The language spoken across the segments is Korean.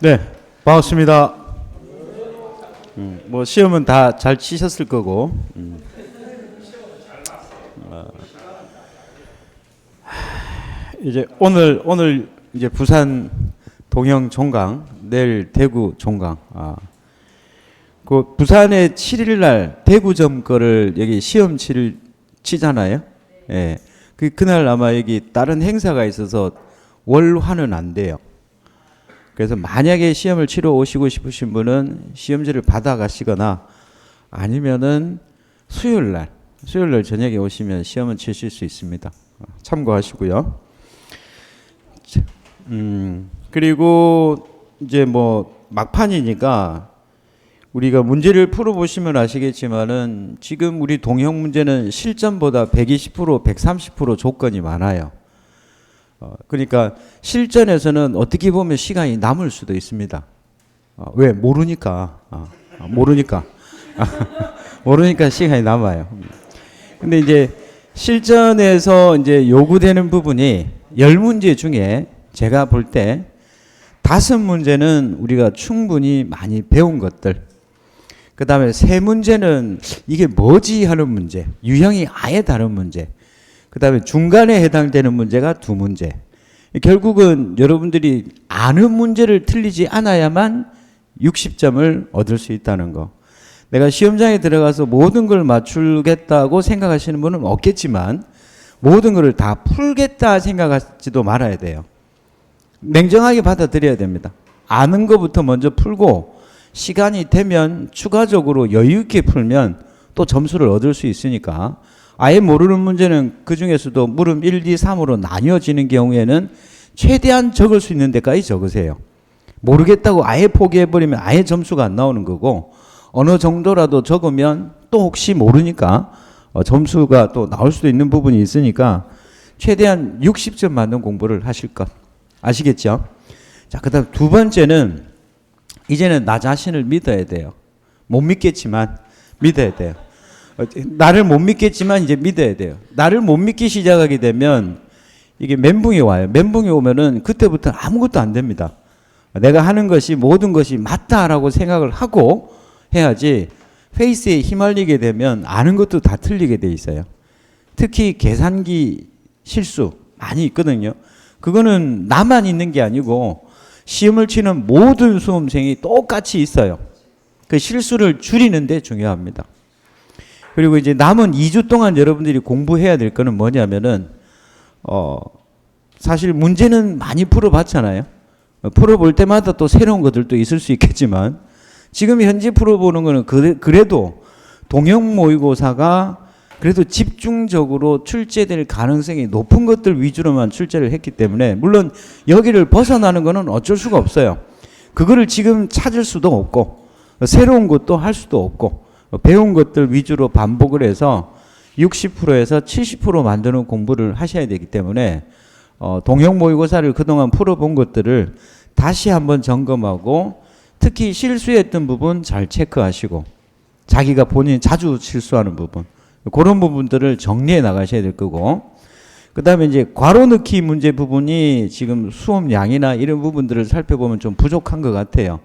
네, 반갑습니다. 뭐 시험은 다 잘 치셨을 거고. 이제 오늘 이제 부산 동형 종강, 내일 대구 종강. 그 부산에 7일 날 대구점 거를 여기 시험 치잖아요. 예. 그날 아마 여기 다른 행사가 있어서 월화는 안 돼요. 그래서 만약에 시험을 치러 오시고 싶으신 분은 시험지를 받아 가시거나 아니면은 수요일 날 저녁에 오시면 시험은 치실 수 있습니다. 참고하시고요. 그리고 이제 뭐 막판이니까 우리가 문제를 풀어보시면 아시겠지만은 지금 우리 동형 문제는 실전보다 120%, 130% 조건이 많아요. 그러니까 실전에서는 어떻게 보면 시간이 남을 수도 있습니다. 왜? 모르니까. 모르니까 시간이 남아요. 근데 이제 실전에서 이제 요구되는 부분이 10문제 중에 제가 볼 때 5문제는 우리가 충분히 많이 배운 것들. 그 다음에 3문제는 이게 뭐지 하는 문제. 유형이 아예 다른 문제. 그 다음에 중간에 해당되는 문제가 2문제. 결국은 여러분들이 아는 문제를 틀리지 않아야만 60점을 얻을 수 있다는 거. 내가 시험장에 들어가서 모든 걸 맞추겠다고 생각하시는 분은 없겠지만 모든 걸 다 풀겠다 생각하지도 말아야 돼요. 냉정하게 받아들여야 됩니다. 아는 것부터 먼저 풀고 시간이 되면 추가적으로 여유 있게 풀면 또 점수를 얻을 수 있으니까 아예 모르는 문제는 그 중에서도 물음 1, 2, 3으로 나뉘어지는 경우에는 최대한 적을 수 있는 데까지 적으세요. 모르겠다고 아예 포기해버리면 아예 점수가 안 나오는 거고 어느 정도라도 적으면 또 혹시 모르니까 점수가 또 나올 수도 있는 부분이 있으니까 최대한 60점 맞는 공부를 하실 것. 아시겠죠? 자, 그 다음 2번째는 이제는 나 자신을 믿어야 돼요. 못 믿겠지만 믿어야 돼요. 나를 못 믿겠지만 이제 믿어야 돼요. 나를 못 믿기 시작하게 되면 이게 멘붕이 와요. 멘붕이 오면은 그때부터는 아무것도 안 됩니다. 내가 하는 것이 모든 것이 맞다라고 생각을 하고 해야지 페이스에 휘말리게 되면 아는 것도 다 틀리게 돼 있어요. 특히 계산기 실수 많이 있거든요. 그거는 나만 있는 게 아니고 시험을 치는 모든 수험생이 똑같이 있어요. 그 실수를 줄이는 데 중요합니다. 그리고 이제 남은 2주 동안 여러분들이 공부해야 될 거는 뭐냐면은 사실 문제는 많이 풀어봤잖아요. 풀어볼 때마다 또 새로운 것들도 있을 수 있겠지만 지금 현재 풀어보는 거는 그래도 동형 모의고사가 그래도 집중적으로 출제될 가능성이 높은 것들 위주로만 출제를 했기 때문에 물론 여기를 벗어나는 거는 어쩔 수가 없어요. 그거를 지금 찾을 수도 없고 새로운 것도 할 수도 없고 배운 것들 위주로 반복을 해서 60%에서 70% 만드는 공부를 하셔야 되기 때문에 동형 모의고사를 그동안 풀어본 것들을 다시 한번 점검하고 특히 실수했던 부분 잘 체크하시고 자기가 본인이 자주 실수하는 부분 그런 부분들을 정리해 나가셔야 될 거고 그 다음에 이제 괄호 넣기 문제 부분이 지금 수업량이나 이런 부분들을 살펴보면 좀 부족한 것 같아요.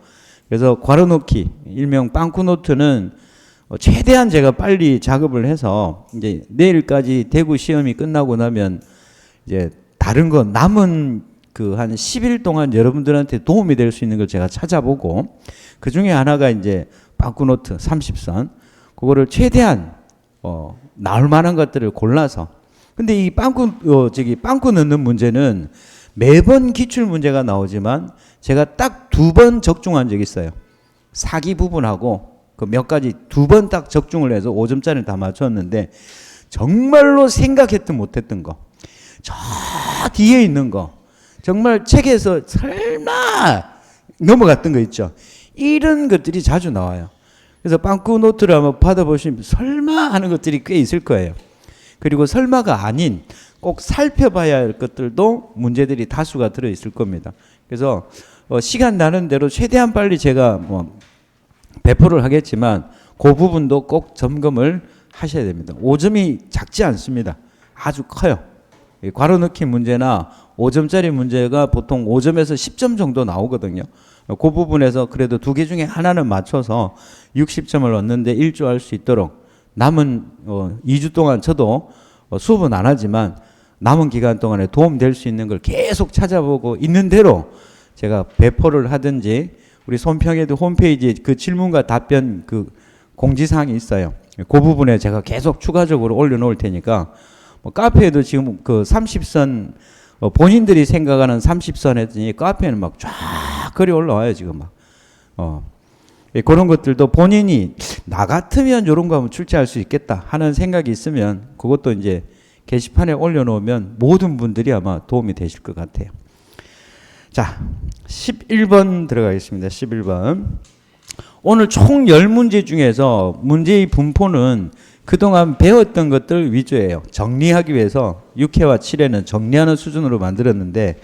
그래서 괄호 넣기 일명 빵꾸노트는 최대한 제가 빨리 작업을 해서 이제 내일까지 대구 시험이 끝나고 나면 이제 다른 거 남은 그 한 10일 동안 여러분들한테 도움이 될 수 있는 걸 제가 찾아보고 그 중에 하나가 이제 빵꾸노트 30선 그거를 최대한 나올 만한 것들을 골라서 근데 이 빵꾸 넣는 문제는 매번 기출 문제가 나오지만 제가 딱 2번 적중한 적이 있어요. 사기 부분하고 그 몇 가지 2번 딱 적중을 해서 5점짜리를 다 맞췄는데 정말로 생각했던 못했던 거 저 뒤에 있는 거 정말 책에서 설마 넘어갔던 거 있죠. 이런 것들이 자주 나와요. 그래서 빵꾸 노트를 한번 받아보시면 설마 하는 것들이 꽤 있을 거예요. 그리고 설마가 아닌 꼭 살펴봐야 할 것들도 문제들이 다수가 들어있을 겁니다. 그래서 시간 나는 대로 최대한 빨리 제가 배포를 하겠지만 그 부분도 꼭 점검을 하셔야 됩니다. 5점이 작지 않습니다. 아주 커요. 괄호 넣기 문제나 5점짜리 문제가 보통 5점에서 10점 정도 나오거든요. 그 부분에서 그래도 두 개 중에 하나는 맞춰서 60점을 얻는데 일조할 수 있도록 남은 2주 동안 저도 수업은 안 하지만 남은 기간 동안에 도움될 수 있는 걸 계속 찾아보고 있는 대로 제가 배포를 하든지 우리 손평에도 홈페이지에 그 질문과 답변 그 공지사항이 있어요. 그 부분에 제가 계속 추가적으로 올려놓을 테니까 뭐 카페에도 지금 그 30선 본인들이 생각하는 30선 했더니 카페에는 막 쫙 글이 올라와요 지금 막. 그런 것들도 본인이 나 같으면 이런 거 하면 출제할 수 있겠다 하는 생각이 있으면 그것도 이제 게시판에 올려놓으면 모든 분들이 아마 도움이 되실 것 같아요. 자, 11번 들어가겠습니다. 11번. 오늘 총 10문제 중에서 문제의 분포는 그동안 배웠던 것들 위주예요. 정리하기 위해서 6회와 7회는 정리하는 수준으로 만들었는데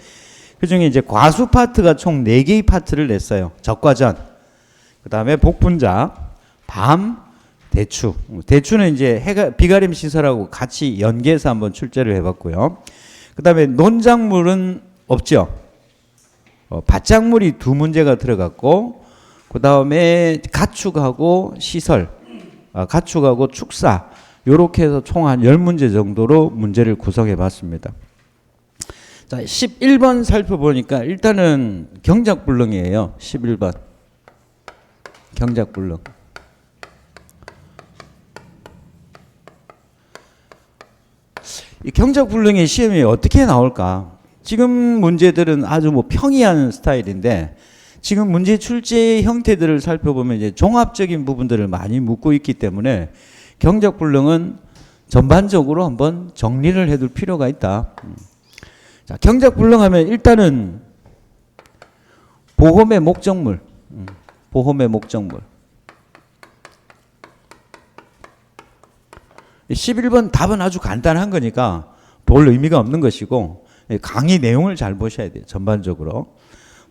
그중에 이제 과수 파트가 총 4개의 파트를 냈어요. 적과 전, 그 다음에 복분자, 밤, 대추. 대추는 이제 비가림 시설하고 같이 연계해서 한번 출제를 해봤고요. 그 다음에 논작물은 없죠. 밭작물이 2문제가 들어갔고, 그 다음에 가축하고 시설, 가축하고 축사, 요렇게 해서 총 한 10문제 정도로 문제를 구성해 봤습니다. 자, 11번 살펴보니까 일단은 경작불능이에요. 11번. 경작불능. 이 경작불능의 시험이 어떻게 나올까? 지금 문제들은 아주 뭐 평이한 스타일인데 지금 문제 출제 형태들을 살펴보면 이제 종합적인 부분들을 많이 묻고 있기 때문에 경작불능은 전반적으로 한번 정리를 해둘 필요가 있다. 자, 경작불능하면 일단은 보험의 목적물, 보험의 목적물. 11번 답은 아주 간단한 거니까 별 의미가 없는 것이고 강의 내용을 잘 보셔야 돼요. 전반적으로.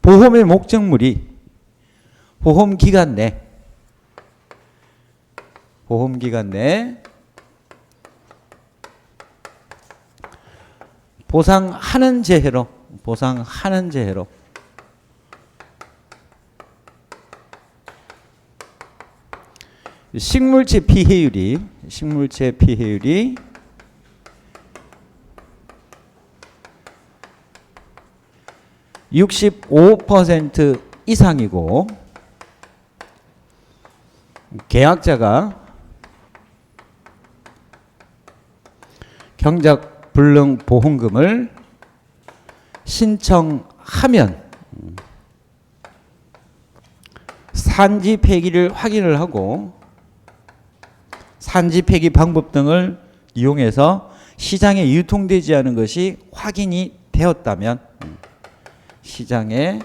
보험의 목적물이 보험기간 내 보상하는 재해로 식물체 피해율이 65% 이상이고 계약자가 경작불능 보험금을 신청하면 산지 폐기를 확인을 하고 산지 폐기 방법 등을 이용해서 시장에 유통되지 않은 것이 확인이 되었다면 시장에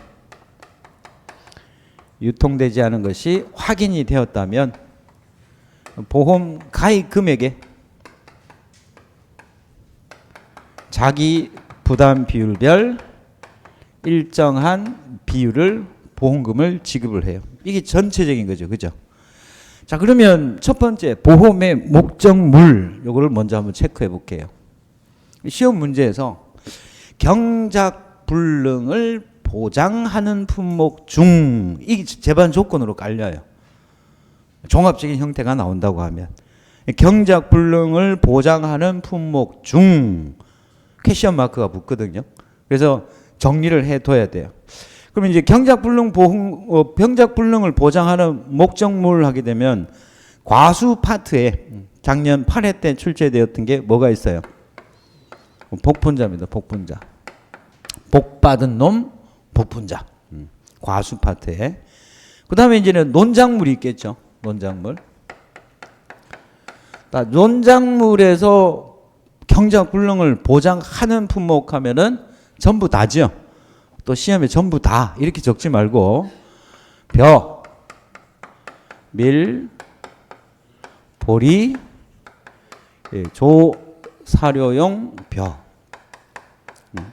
유통되지 않은 것이 확인이 되었다면 보험 가입 금액에 자기 부담 비율별 일정한 비율을 보험금을 지급을 해요. 이게 전체적인 거죠. 그죠? 자, 그러면 첫 번째 보험의 목적물 요거를 먼저 한번 체크해 볼게요. 시험 문제에서 경작불능을 보장하는 품목 중 이게 제반 조건으로 깔려요. 종합적인 형태가 나온다고 하면 경작불능을 보장하는 품목 중 퀘션 마크가 붙거든요. 그래서 정리를 해둬야 돼요. 그러면 이제 경작불능을 보장하는 목적물 하게 되면 과수 파트에 작년 8회 때 출제되었던 게 뭐가 있어요? 복분자입니다. 복분자. 복받은 놈 복분자. 과수 파트에. 그 다음에 이제는 논작물이 있겠죠. 논작물. 논작물에서 경작불능을 보장하는 품목 하면은 전부 다죠. 또 시험에 전부 다 이렇게 적지 말고 벼, 밀, 보리, 조, 사료용 벼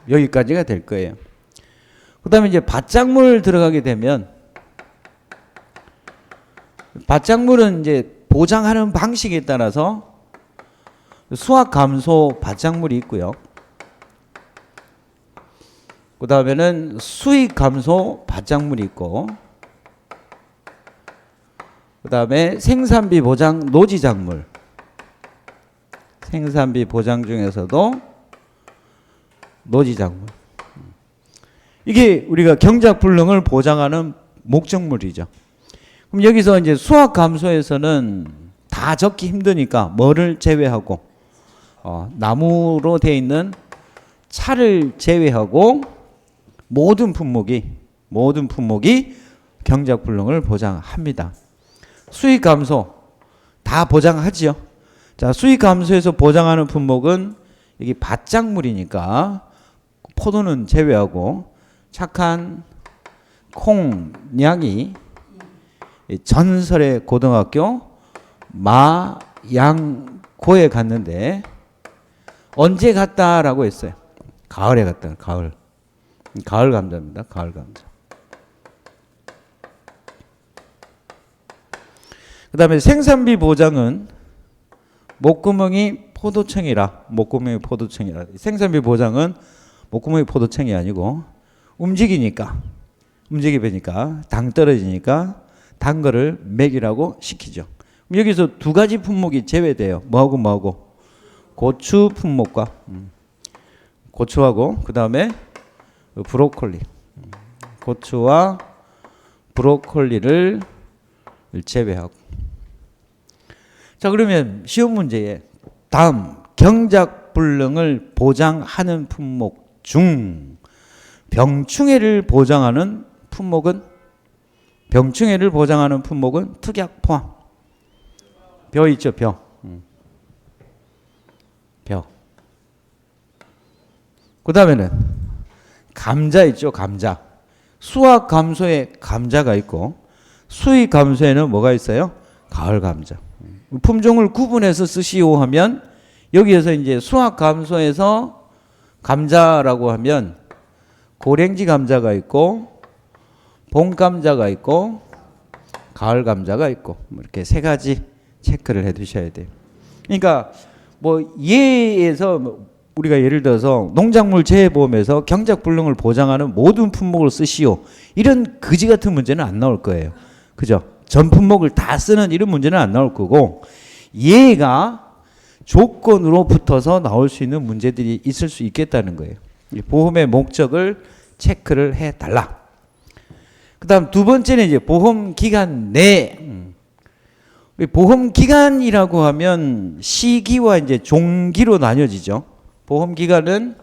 여기까지가 될 거예요. 그 다음에 이제 밭작물 들어가게 되면 밭작물은 이제 보장하는 방식에 따라서 수확 감소 밭작물이 있고요. 그 다음에는 수익 감소 바짝물이 있고, 그 다음에 생산비 보장 노지작물. 생산비 보장 중에서도 노지작물. 이게 우리가 경작불능을 보장하는 목적물이죠. 그럼 여기서 이제 수확 감소에서는 다 적기 힘드니까 뭐를 제외하고, 나무로 되어 있는 차를 제외하고 모든 품목이 경작불능을 보장합니다. 수익 감소 다 보장하지요. 자, 수익 감소에서 보장하는 품목은 여기 밭작물이니까 포도는 제외하고 착한 콩, 냥이 전설의 고등학교 마양고에 갔는데 언제 갔다라고 했어요? 가을에 갔다. 가을 감자입니다. 가을 감자. 그 다음에 생산비 보장은 목구멍이 포도청이라. 생산비 보장은 목구멍이 포도청이 아니고 움직이니까 당 떨어지니까 단 거를 먹이라고 시키죠. 여기서 두 가지 품목이 제외돼요. 뭐하고? 고추 품목과 고추하고 그 다음에 브로콜리. 고추와 브로콜리를 제외하고. 자, 그러면 시험 문제에 다음 경작불능을 보장하는 품목 중 병충해를 보장하는 품목은 특약 포함. 벼 있죠, 벼. 그 다음에는 감자 있죠, 감자. 수확 감소에 감자가 있고 수익 감소에는 뭐가 있어요? 가을 감자. 품종을 구분해서 쓰시오 하면 여기에서 이제 수확 감소에서 감자라고 하면 고랭지 감자가 있고 봄 감자가 있고 가을 감자가 있고 이렇게 세 가지 체크를 해 두셔야 돼요. 그러니까 뭐 예에서 우리가 예를 들어서 농작물 재해보험에서 경작불능을 보장하는 모든 품목을 쓰시오. 이런 그지 같은 문제는 안 나올 거예요. 그죠? 전 품목을 다 쓰는 이런 문제는 안 나올 거고 얘가 조건으로 붙어서 나올 수 있는 문제들이 있을 수 있겠다는 거예요. 보험의 목적을 체크를 해달라. 그 다음 두 번째는 이제 보험 기간 내. 보험 기간이라고 하면 시기와 이제 종기로 나뉘어지죠. 보험 기간은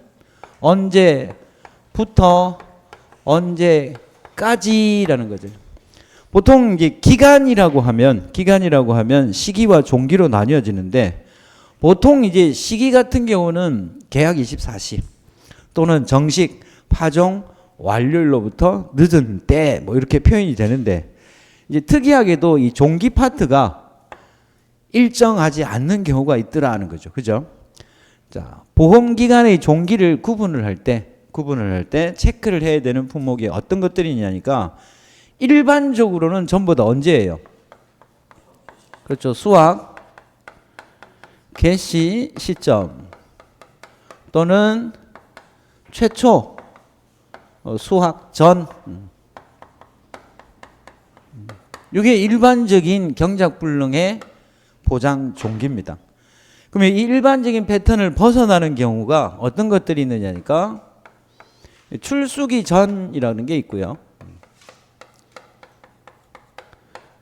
언제부터 언제까지라는 거죠. 보통 이제 기간이라고 하면 시기와 종기로 나뉘어지는데 보통 이제 시기 같은 경우는 계약 24시 또는 정식 파종 완료일로부터 늦은 때 뭐 이렇게 표현이 되는데 이제 특이하게도 이 종기 파트가 일정하지 않는 경우가 있더라는 거죠. 그죠? 자, 보험 기간의 종기를 구분을 할 때 체크를 해야 되는 품목이 어떤 것들이냐니까 일반적으로는 전부 다 언제예요? 그렇죠. 수확 개시 시점 또는 최초 수확 전. 이게 일반적인 경작불능의 보장 종기입니다. 그러면 이 일반적인 패턴을 벗어나는 경우가 어떤 것들이 있느냐니까 출수기 전이라는 게 있고요.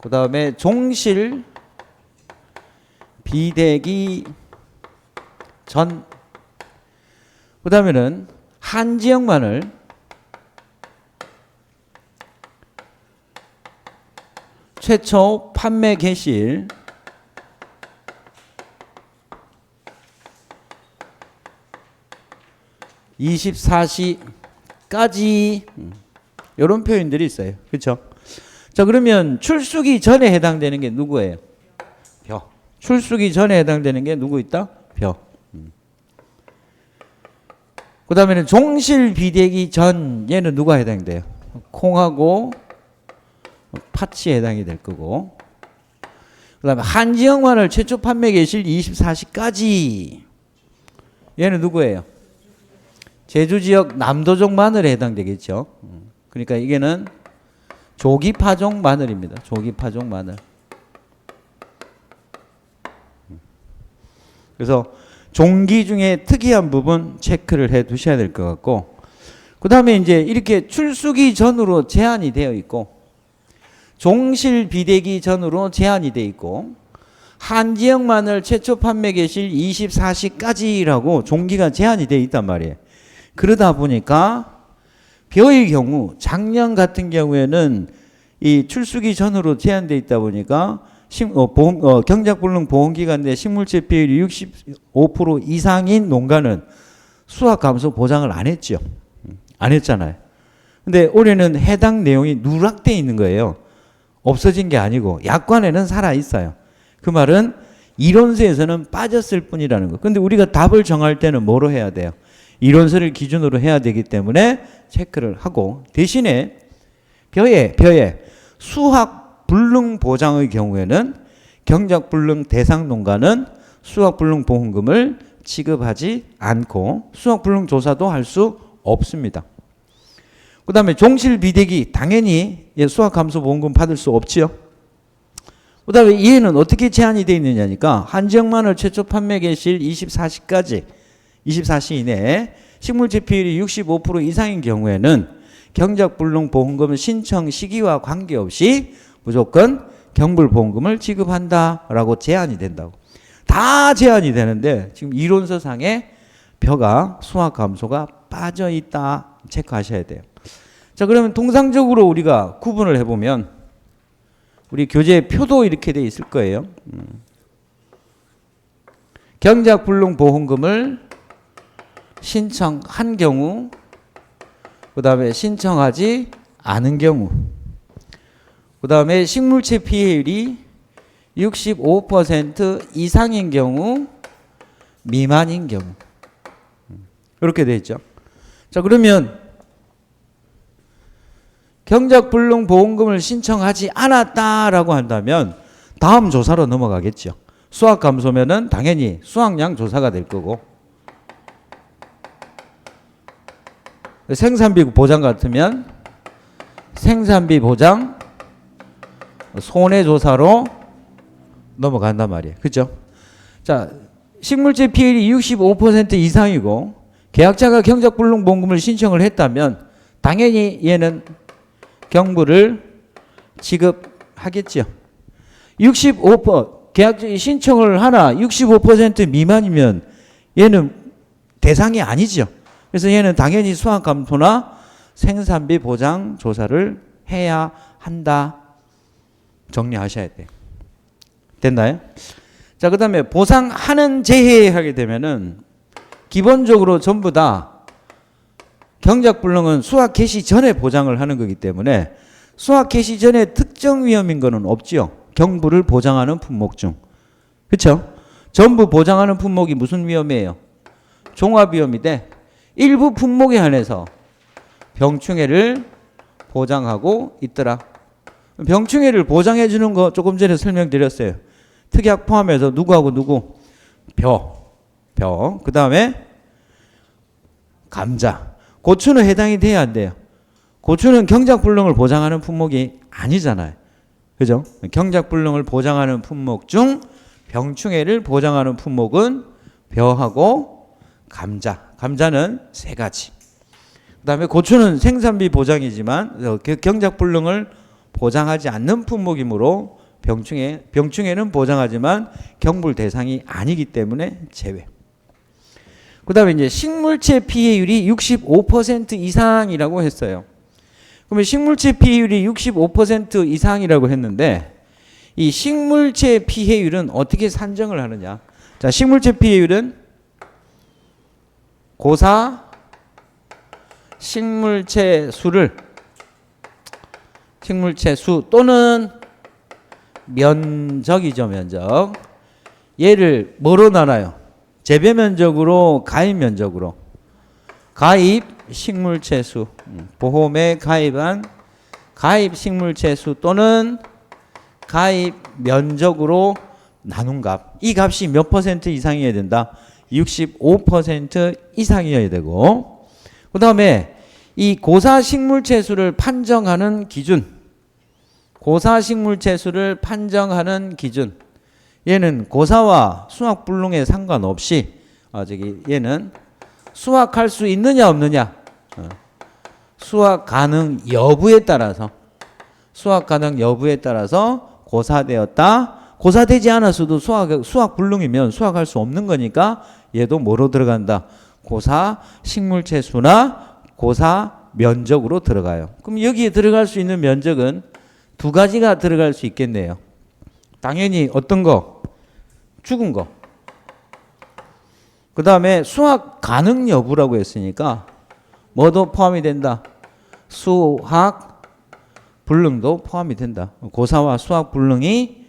그 다음에 종실 비대기 전. 그 다음에는 한 지역만을 최초 판매 개시일 24시까지 이런 표현들이 있어요. 그렇죠? 자, 그러면 출수기 전에 해당되는 게 누구예요? 벼. 출수기 전에 해당되는 게 누구 있다? 벼. 그 다음에는 종실 비대기 전, 얘는 누가 해당돼요? 콩하고 팥이 해당이 될 거고. 그 다음에 한지역만을 최초 판매 개시일 24시까지, 얘는 누구예요? 제주 지역 남도종 마늘에 해당되겠죠. 그러니까 이게는 조기 파종 마늘입니다. 조기 파종 마늘. 그래서 종기 중에 특이한 부분 체크를 해 두셔야 될 것 같고, 그 다음에 이제 이렇게 출수기 전후로 제한이 되어 있고, 종실 비대기 전후로 제한이 되어 있고, 한 지역 마늘 최초 판매 개실 24시까지라고 종기가 제한이 되어 있단 말이에요. 그러다 보니까 벼의 경우 작년 같은 경우에는 이 출수기 전후로 제한되어 있다 보니까 경작불능 보험기간 내 식물체 피해율이 65% 이상인 농가는 수확 감소 보장을 안 했죠. 안 했잖아요. 근데 올해는 해당 내용이 누락되어 있는 거예요. 없어진 게 아니고 약관에는 살아 있어요. 그 말은 이론서에서는 빠졌을 뿐이라는 거. 근데 우리가 답을 정할 때는 뭐로 해야 돼요? 이론서를 기준으로 해야 되기 때문에 체크를 하고, 대신에 벼에 수확 불능 보장의 경우에는 경작불능 대상 농가는 수확 불능 보험금을 지급하지 않고 수확 불능 조사도 할 수 없습니다. 그 다음에 종실 비대기 당연히 수확 감소 보험금 받을 수 없지요. 그 다음에 이해는 어떻게 제한이 되어 있느냐니까, 한 지역 마늘 최초 판매 개실 24시까지 24시 이내에 식물체 피해율이 65% 이상인 경우에는 경작불능 보험금 신청 시기와 관계없이 무조건 경불보험금을 지급한다라고 제한이 된다고. 다 제한이 되는데 지금 이론서상에 벼가 수확 감소가 빠져 있다 체크하셔야 돼요. 자, 그러면 통상적으로 우리가 구분을 해보면 우리 교재 표도 이렇게 돼 있을 거예요. 경작불능 보험금을 신청한 경우, 그 다음에 신청하지 않은 경우, 그 다음에 식물체 피해율이 65% 이상인 경우, 미만인 경우. 이렇게 되어 있죠. 자, 그러면 경작불능 보험금을 신청하지 않았다라고 한다면 다음 조사로 넘어가겠죠. 수확 감소면은 당연히 수확량 조사가 될 거고, 생산비 보장 같으면 생산비 보장 손해조사로 넘어간단 말이에요. 그죠? 자, 식물체 피해율이 65% 이상이고 계약자가 경작불능 보험금을 신청을 했다면 당연히 얘는 경부를 지급하겠죠. 65% 계약자 신청을 하나 65% 미만이면 얘는 대상이 아니죠. 그래서 얘는 당연히 수확 감소나 생산비 보장 조사를 해야 한다. 정리하셔야 돼요. 됐나요? 자, 그 다음에 보상하는 제해하게 되면은 기본적으로 전부 다 경작불능은 수확 개시 전에 보장을 하는 거기 때문에 수확 개시 전에 특정 위험인 거는 없지요. 경부를 보장하는 품목 중. 그렇죠? 전부 보장하는 품목이 무슨 위험이에요? 종합위험인데 일부 품목에 한해서 병충해를 보장하고 있더라. 병충해를 보장해 주는 거 조금 전에 설명드렸어요. 특약 포함해서 누구하고 누구? 벼. 그 다음에 감자. 고추는 해당이 돼야 안 돼요. 고추는 경작불능을 보장하는 품목이 아니잖아요. 그죠? 경작불능을 보장하는 품목 중 병충해를 보장하는 품목은 벼하고 감자. 감자는 3가지. 그 다음에 고추는 생산비 보장이지만 경작불능을 보장하지 않는 품목이므로 병충해는 보장하지만 경불 대상이 아니기 때문에 제외. 그 다음에 이제 식물체 피해율이 65% 이상이라고 했어요. 그러면 식물체 피해율이 65% 이상이라고 했는데 이 식물체 피해율은 어떻게 산정을 하느냐. 자, 식물체 피해율은 고사 식물체 수 또는 면적이죠. 면적. 얘를 뭐로 나눠요? 재배 면적으로 가입 면적으로. 가입 식물체 수. 보험에 가입한 가입 식물체 수 또는 가입 면적으로 나눈 값. 이 값이 몇 퍼센트 이상이어야 된다? 65% 이상이어야 되고, 그 다음에 이 고사식물채수를 판정하는 기준, 고사식물채수를 판정하는 기준, 얘는 고사와 수확불능에 상관없이 얘는 수확할 수 있느냐 없느냐, 수확 가능 여부에 따라서, 수확 가능 여부에 따라서 고사되었다. 고사되지 않았어도 수확불능이면 수확할 수 없는 거니까 얘도 뭐로 들어간다? 고사식물채수나 고사면적으로 들어가요. 그럼 여기에 들어갈 수 있는 면적은 두 가지가 들어갈 수 있겠네요. 당연히 어떤 거? 죽은 거. 그 다음에 수확 가능 여부라고 했으니까 뭐도 포함이 된다? 수확 불능도 포함이 된다. 고사와 수확 불능이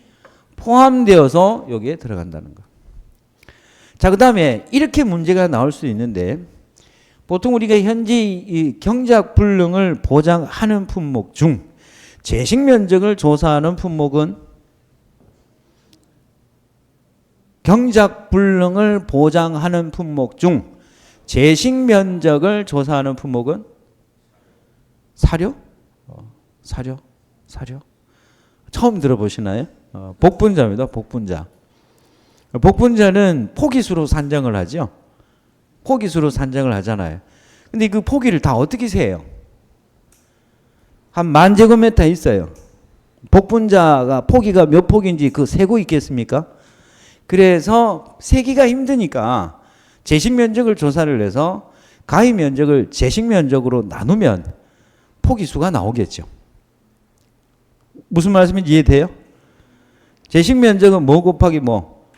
포함되어서 여기에 들어간다는 거. 자, 그 다음에 이렇게 문제가 나올 수 있는데, 보통 우리가 현재 이 경작 불능을 보장하는 품목 중 재식 면적을 조사하는 품목은, 경작 불능을 보장하는 품목 중 재식 면적을 조사하는 품목은 사료? 사료? 처음 들어보시나요? 복분자입니다. 복분자. 복분자는 포기수로 산정을 하죠. 포기수로 산정을 하잖아요. 근데 그 포기를 다 어떻게 세요? 한 10,000제곱미터 있어요. 복분자가 포기가 몇 폭인지 그 세고 있겠습니까? 그래서 세기가 힘드니까 재식 면적을 조사를 해서 가위 면적을 재식 면적으로 나누면 포기수가 나오겠죠. 무슨 말씀인지 이해돼요? 재식 면적은 뭐 곱하기 뭐?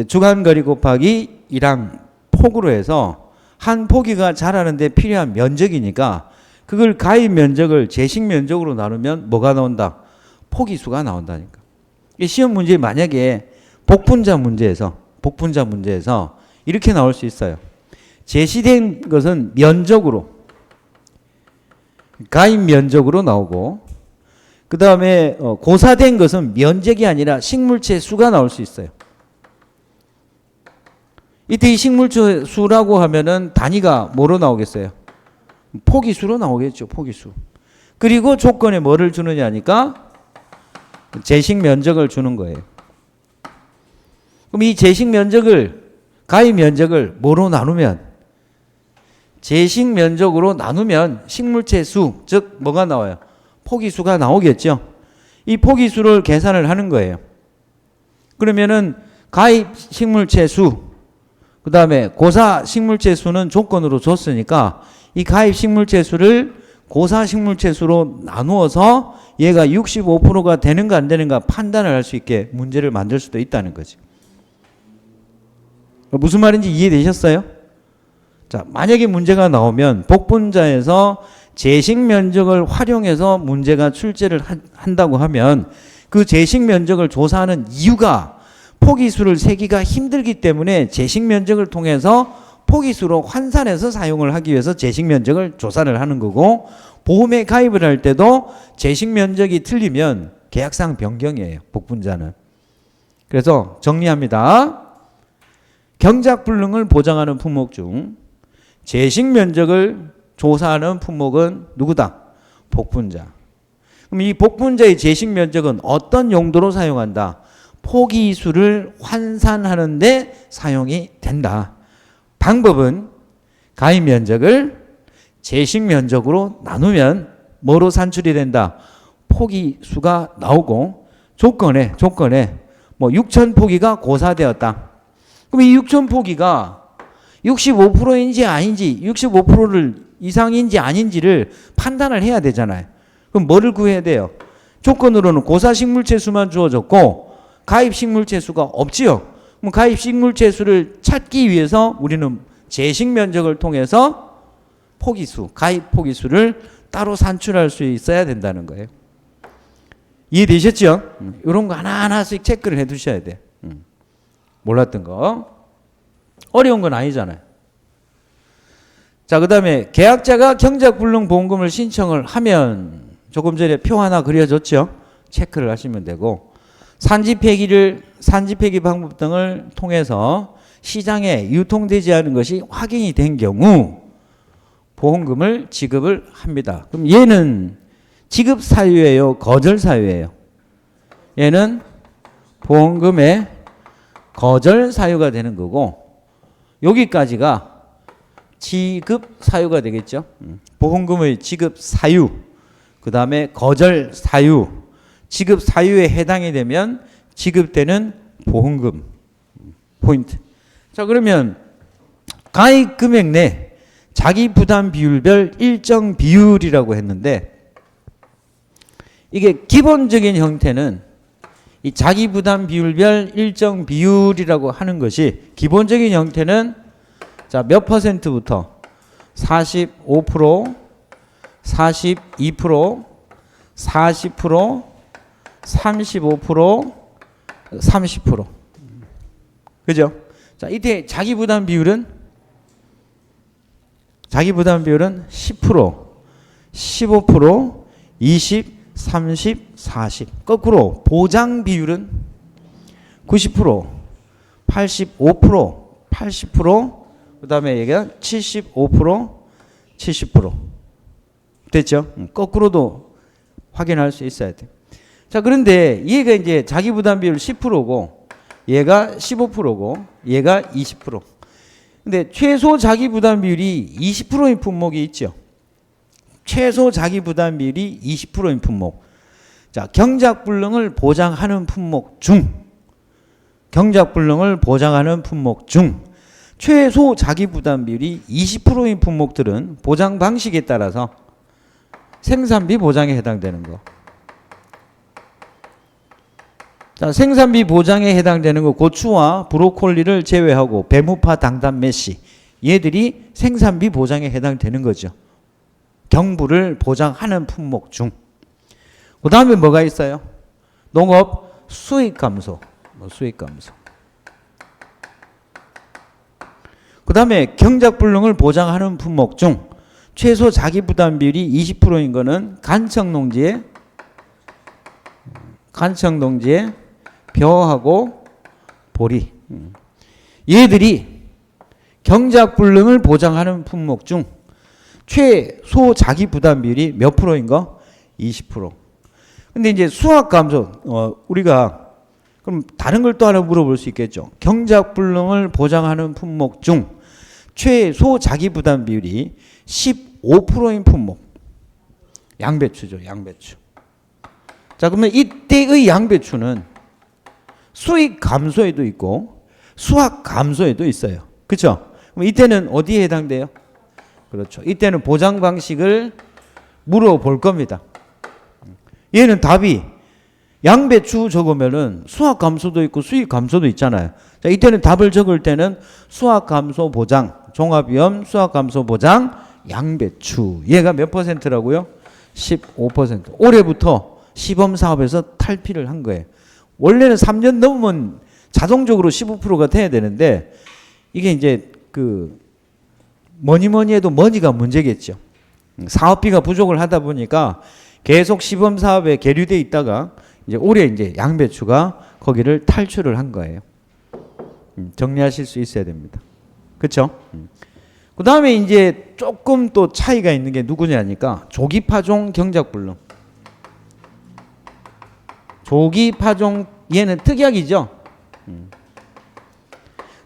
주간거리 곱하기 1항 폭으로 해서 한 포기가 자라는데 필요한 면적이니까 그걸 가위 면적을 재식 면적으로 나누면 뭐가 나온다? 포기수가 나온다니까. 시험 문제 만약에 복분자 문제에서 이렇게 나올 수 있어요. 제시된 것은 면적으로, 가위 면적으로 나오고, 그 다음에 고사된 것은 면적이 아니라 식물체 수가 나올 수 있어요. 이때 이 식물체 수라고 하면은 단위가 뭐로 나오겠어요? 포기수로 나오겠죠. 포기수. 그리고 조건에 뭐를 주느냐니까 재식 면적을 주는 거예요. 그럼 이 재식 면적을, 가위 면적을 뭐로 나누면, 재식 면적으로 나누면 식물체 수, 즉 뭐가 나와요? 포기수가 나오겠죠. 이 포기수를 계산을 하는 거예요. 그러면은 가위 식물체 수, 그 다음에 고사 식물체 수는 조건으로 줬으니까 이 가위 식물체 수를 고사 식물체 수로 나누어서 얘가 65%가 되는가 안 되는가 판단을 할 수 있게 문제를 만들 수도 있다는 거지. 무슨 말인지 이해되셨어요? 자, 만약에 문제가 나오면 복분자에서 재식 면적을 활용해서 문제가 출제를 한다고 하면 그 재식 면적을 조사하는 이유가 포기수를 세기가 힘들기 때문에 재식 면적을 통해서 포기수로 환산해서 사용을 하기 위해서 재식 면적을 조사를 하는 거고, 보험에 가입을 할 때도 재식 면적이 틀리면 계약상 변경이에요. 복분자는. 그래서 정리합니다. 경작 불능을 보장하는 품목 중 재식 면적을 조사하는 품목은 누구다? 복분자. 그럼 이 복분자의 재식 면적은 어떤 용도로 사용한다? 포기수를 환산하는 데 사용이 된다. 방법은 가위 면적을 재식 면적으로 나누면 뭐로 산출이 된다? 포기수가 나오고, 조건에 뭐 6,000포기가 고사되었다. 그럼 이 6,000포기가 65%인지 아닌지, 65%를 이상인지 아닌지를 판단을 해야 되잖아요. 그럼 뭐를 구해야 돼요? 조건으로는 고사식물체 수만 주어졌고 가입식물체 수가 없지요. 그럼 가입식물체 수를 찾기 위해서 우리는 재식 면적을 통해서 포기수, 가입 포기수를 따로 산출할 수 있어야 된다는 거예요. 이해되셨죠? 이런 거 하나하나씩 체크를 해 두셔야 돼. 몰랐던 거. 어려운 건 아니잖아요. 자, 그 다음에 계약자가 경작불능보험금을 신청을 하면, 조금 전에 표 하나 그려줬죠? 체크를 하시면 되고, 산지폐기 방법 등을 통해서 시장에 유통되지 않은 것이 확인이 된 경우 보험금을 지급을 합니다. 그럼 얘는 지급 사유예요, 거절 사유예요? 얘는 보험금의 거절 사유가 되는 거고, 여기까지가 지급 사유가 되겠죠. 보험금의 지급 사유, 그 다음에 거절 사유, 지급 사유에 해당이 되면 지급되는 보험금 포인트. 자, 그러면 가입 금액 내 자기 부담 비율별 일정 비율이라고 했는데, 이게 기본적인 형태는 이 자기 부담 비율별 일정 비율이라고 하는 것이 기본적인 형태는 자, 몇 퍼센트부터 45%, 42%, 40%, 35%, 30%. 그죠? 자, 이때 자기 부담 비율은 10%, 15%, 20, 30, 40. 거꾸로 보장 비율은 90%, 85%, 80%, 그다음에 얘가 75%, 70%. 됐죠? 거꾸로도 확인할 수 있어야 돼. 자, 그런데 얘가 이제 자기 부담 비율 10%고 얘가 15%고 얘가 20%. 근데 최소 자기 부담 비율이 20%인 품목이 있죠. 최소 자기 부담 비율이 20%인 품목. 자, 경작불능을 보장하는 품목 중 최소 자기 부담 비율이 20%인 품목들은 보장 방식에 따라서 생산비 보장에 해당되는 거. 자, 생산비 보장에 해당되는 거 고추와 브로콜리를 제외하고 배무파, 당단, 메시 얘들이 생산비 보장에 해당되는 거죠. 경부를 보장하는 품목 중. 그 다음에 뭐가 있어요? 농업 수익 감소. 수익 감소. 그 다음에 경작불능을 보장하는 품목 중 최소 자기 부담 비율이 20%인 거는 간청농지의 벼하고 보리. 얘들이 경작불능을 보장하는 품목 중 최소 자기 부담 비율이 몇 프로인 거? 20%. 근데 이제 수확 감소, 우리가 그럼 다른 걸 또 하나 물어볼 수 있겠죠. 경작불능을 보장하는 품목 중 최소 자기 부담 비율이 15%인 품목. 양배추죠, 양배추. 자, 그러면 이때의 양배추는 수익 감소에도 있고 수확 감소에도 있어요. 그렇죠? 그럼 이때는 어디에 해당돼요? 그렇죠. 이때는 보장 방식을 물어볼 겁니다. 얘는 답이 양배추 적으면은 수확 감소도 있고 수익 감소도 있잖아요. 자, 이때는 답을 적을 때는 수확 감소 보장, 종합위험 수확 감소 보장 양배추. 얘가 몇 퍼센트라고요? 15%. 올해부터 시범 사업에서 탈피를 한 거예요. 원래는 3년 넘으면 자동적으로 15%가 돼야 되는데 이게 이제 뭐니 해도 머니가 문제겠죠. 사업비가 부족을 하다 보니까 계속 시범 사업에 계류돼 있다가 이제 올해 이제 양배추가 거기를 탈출을 한 거예요. 정리하실 수 있어야 됩니다. 그렇죠? 그 다음에 이제 조금 또 차이가 있는 게 누구냐니까 조기파종 경작불능. 조기파종 얘는 특약이죠.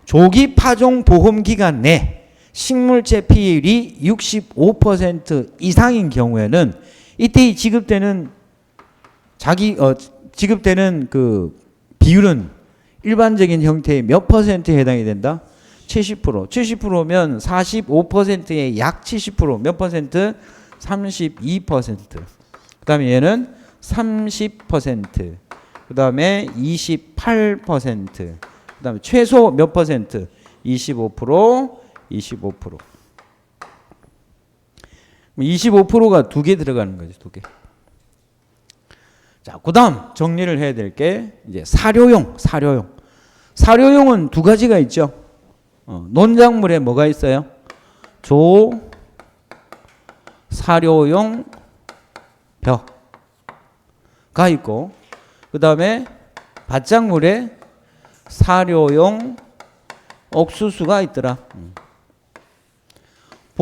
조기파종 보험기간 내 식물체 피해율이 65% 이상인 경우에는 이때 지급되는 지급되는 그 비율은 일반적인 형태의 몇 퍼센트에 해당이 된다? 70%. 70%면 45%의 약 70%. 몇 퍼센트? 32%. 그 다음에 얘는 30%. 그 다음에 28%. 그 다음에 최소 몇 퍼센트? 25%, 25%. 25%가 두 개 들어가는 거죠, 두 개. 자, 그 다음 정리를 해야 될 게 이제 사료용. 사료용은 두 가지가 있죠. 논작물에 뭐가 있어요? 사료용 벼가 있고, 그 다음에 밭작물에 사료용 옥수수가 있더라.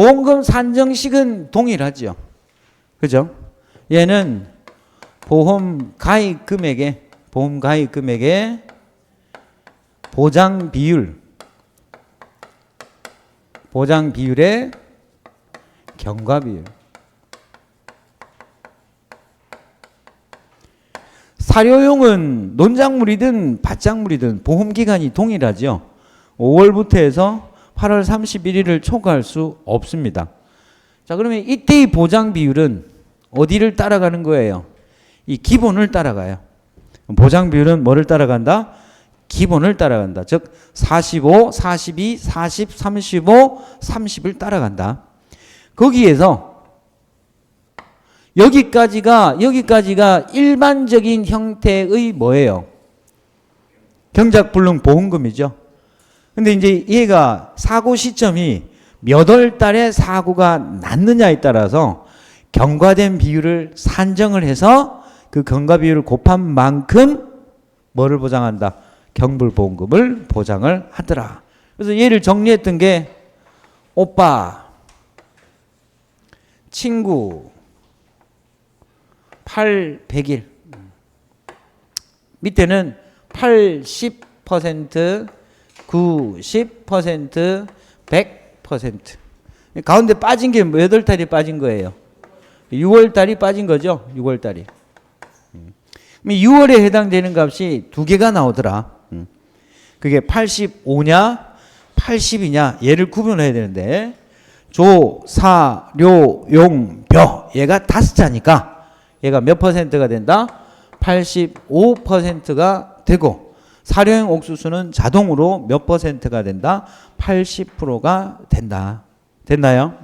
보험금 산정식은 동일하죠. 그죠? 얘는 보험 가입 금액의 보장 비율의 경과 비율. 사료용은 논작물이든 밭작물이든 보험 기간이 동일하죠. 5월부터 해서 8월 31일을 초과할 수 없습니다. 자, 그러면 이때의 보장 비율은 어디를 따라가는 거예요? 이 기본을 따라가요. 보장 비율은 뭐를 따라간다? 기본을 따라간다. 즉 45, 42, 40, 35, 30을 따라간다. 거기에서 여기까지가 일반적인 형태의 뭐예요? 경작불능 보험금이죠. 근데 이제 얘가 사고 시점이 몇 월 달에 사고가 났느냐에 따라서 경과된 비율을 산정을 해서 그 경과 비율을 곱한 만큼 뭐를 보장한다? 경불보험금을 보장을 하더라. 그래서 얘를 정리했던 게 오빠, 친구, 800일 밑에는 80%, 90%, 100% 가운데 빠진 게 몇 월 달이 빠진 거예요? 6월 달이 빠진 거죠. 6월 달이. 6월에 해당되는 값이 두 개가 나오더라. 그게 85냐 80이냐 얘를 구분해야 되는데 조, 사, 료, 용, 벼 얘가 5자니까 얘가 몇 퍼센트가 된다? 85%가 되고 사료용 옥수수는 자동으로 몇 퍼센트가 된다? 80%가 된다. 됐나요?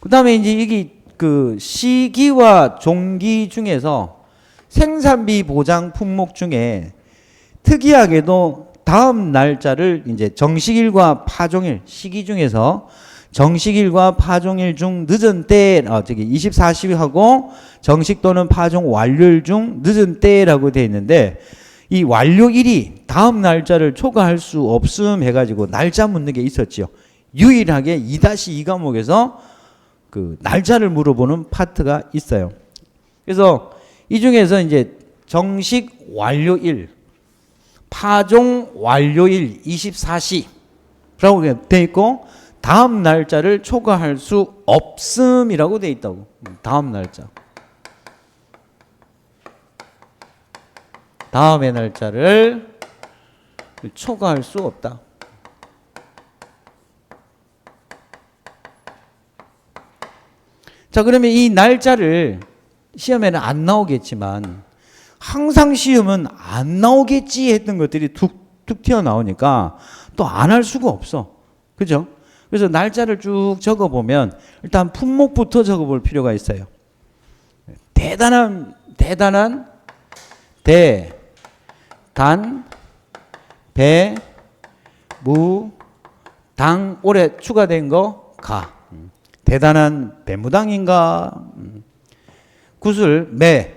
그 다음에 이제 이게 그 시기와 종기 중에서 생산비 보장 품목 중에 특이하게도 다음 날짜를 이제 정식일과 파종일 시기 중에서 정식일과 파종일 중 늦은 때, 24시하고 정식 또는 파종 완료일 중 늦은 때라고 되어 있는데 이 완료일이 다음 날짜를 초과할 수 없음 해가지고 날짜 묻는 게 있었죠. 유일하게 2-2 과목에서 그 날짜를 물어보는 파트가 있어요. 그래서 이 중에서 이제 정식 완료일, 파종 완료일 24시라고 되어 있고 다음 날짜를 초과할 수 없음이라고 되어 있다고. 다음 날짜. 다음의 날짜를 초과할 수 없다. 자, 그러면 이 날짜를 시험에는 안 나오겠지만 항상 시험은 안 나오겠지 했던 것들이 툭툭 튀어나오니까 또 안 할 수가 없어. 그죠? 그래서 날짜를 쭉 적어보면 일단 품목부터 적어볼 필요가 있어요. 대단한 대, 단, 배, 무, 당 올해 추가된 거 가. 대단한 배무당인가? 구슬 매,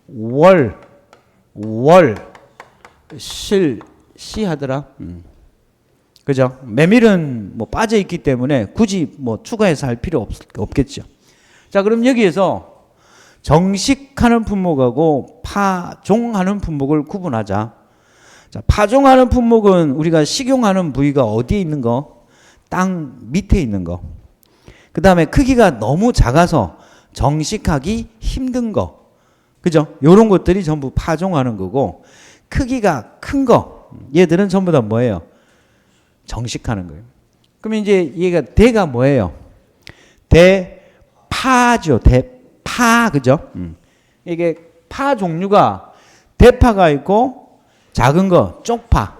월, 시 하더라. 그죠? 메밀은 뭐 빠져 있기 때문에 굳이 뭐 추가해서 할 필요 없겠죠. 자, 그럼 여기에서 정식하는 품목하고 파종하는 품목을 구분하자. 자, 파종하는 품목은 우리가 식용하는 부위가 어디에 있는 거? 땅 밑에 있는 거. 그 다음에 크기가 너무 작아서 정식하기 힘든 거. 그죠? 요런 것들이 전부 파종하는 거고 크기가 큰 거. 얘들은 전부 다 뭐예요? 정식하는 거예요. 그러면 이제 얘가 대가 뭐예요? 대파죠. 대파. 그죠? 이게 파 종류가 대파가 있고 작은 거 쪽파.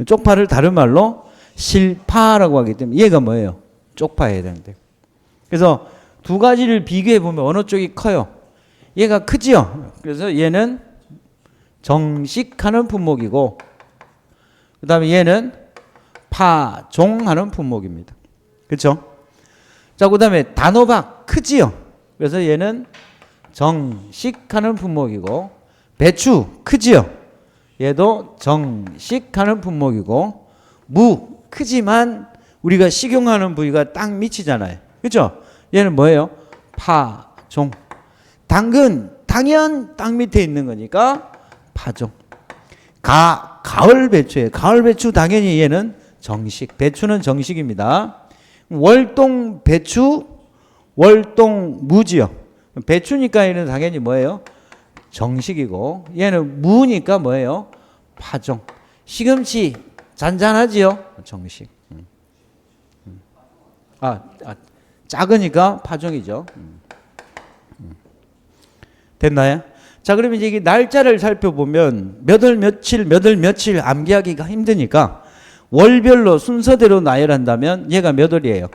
쪽파를 다른 말로 실파라고 하기 때문에 얘가 뭐예요? 쪽파에 해당돼요. 그래서 두 가지를 비교해 보면 어느 쪽이 커요? 얘가 크지요. 그래서 얘는 정식하는 품목이고 그 다음에 얘는 파종하는 품목입니다. 그렇죠? 자, 그 다음에 단호박 크지요. 그래서 얘는 정식하는 품목이고 배추 크지요. 얘도 정식하는 품목이고 무 크지만 우리가 식용하는 부위가 딱 밑이잖아요. 그렇죠? 얘는 뭐예요? 파종. 당근, 당연 땅 밑에 있는 거니까 파종. 가을 배추예요. 가을 배추 당연히 얘는 정식. 배추는 정식입니다. 월동 배추, 월동 무지요. 배추니까 얘는 당연히 뭐예요? 정식이고, 얘는 무니까 뭐예요? 파종. 시금치 잔잔하지요? 정식. 작으니까 파종이죠. 됐나요? 자, 그러면 이제 날짜를 살펴보면 몇 월 며칠 암기하기가 힘드니까 월별로 순서대로 나열한다면 얘가 몇 월이에요?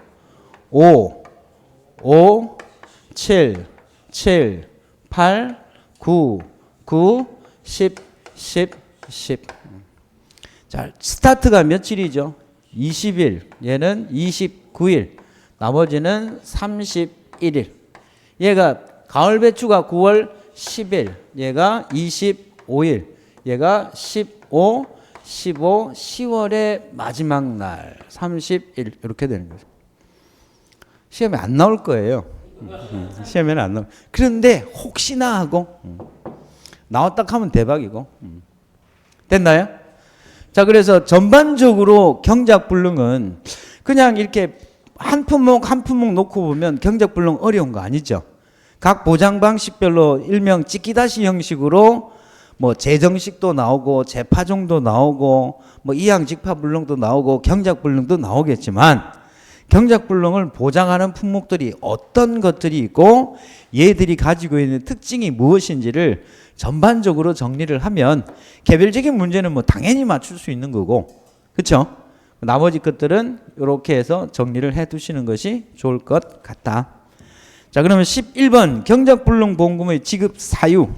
5, 7, 8, 9, 10, 10. 자, 스타트가 며칠이죠? 20일. 얘는 29일. 나머지는 31일. 얘가 가을 배추가 9월 10일. 얘가 25일. 얘가 15, 10월의 마지막 날 30일 이렇게 되는 거죠. 시험에 안 나올 거예요. 시험에는 안 나올. 그런데 혹시나 하고 나왔다 하면 대박이고. 됐나요? 자, 그래서 전반적으로 경작불능은 그냥 이렇게 한 품목 놓고 보면 경작불능 어려운 거 아니죠. 각 보장 방식별로 일명 찍기다시 형식으로 뭐 재정식도 나오고 재파종도 나오고 뭐 이항직파불능도 나오고 경작불능도 나오겠지만 경작불능을 보장하는 품목들이 어떤 것들이 있고 얘들이 가지고 있는 특징이 무엇인지를 전반적으로 정리를 하면 개별적인 문제는 뭐 당연히 맞출 수 있는 거고, 그렇죠? 나머지 것들은 이렇게 해서 정리를 해 두시는 것이 좋을 것 같다. 자, 그러면 11번 경작불능 보험금의 지급 사유.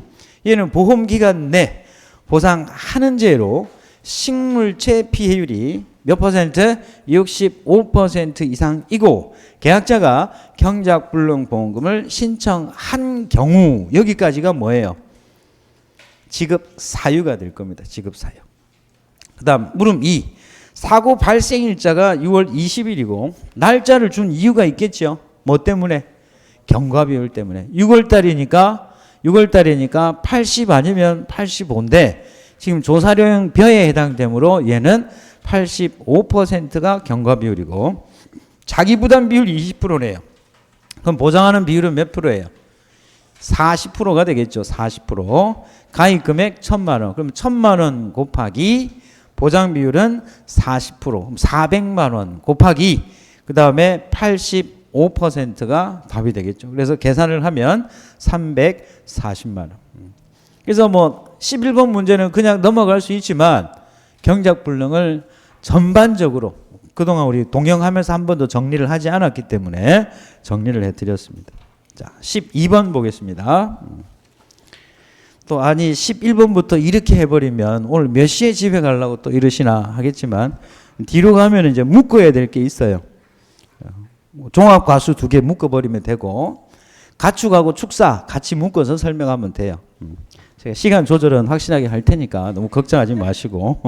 얘는 보험기간 내 보상하는 제로 식물체 피해율이 몇 퍼센트? 65% 이상이고 계약자가 경작불능 보험금을 신청한 경우 여기까지가 뭐예요? 지급 사유가 될 겁니다. 지급 사유. 그 다음 물음 2. 사고 발생일자가 6월 20일이고 날짜를 준 이유가 있겠죠. 뭐 때문에? 경과비율 때문에. 6월달이니까 80 아니면 85인데 지금 조사료형 벼에 해당되므로 얘는 85%가 경과비율이고 자기부담 비율이 20%네요. 그럼 보장하는 비율은 몇 프로예요? 40%가 되겠죠. 40%. 가입금액 1,000만 원. 그럼 1,000만 원 곱하기 보장 비율은 40%. 그럼 400만 원 곱하기 그 다음에 85%가 답이 되겠죠. 그래서 계산을 하면 340만 원. 그래서 뭐 11번 문제는 그냥 넘어갈 수 있지만 경작불능을 전반적으로 그동안 우리 동영하면서 한 번도 정리를 하지 않았기 때문에 정리를 해드렸습니다. 자, 12번 보겠습니다. 또 아니 11번부터 이렇게 해버리면 오늘 몇 시에 집에 가려고 또 이러시나 하겠지만 뒤로 가면 이제 묶어야 될 게 있어요. 종합과수 2개 묶어버리면 되고 가축하고 축사 같이 묶어서 설명하면 돼요. 제가 시간 조절은 확실하게 할 테니까 너무 걱정하지 마시고.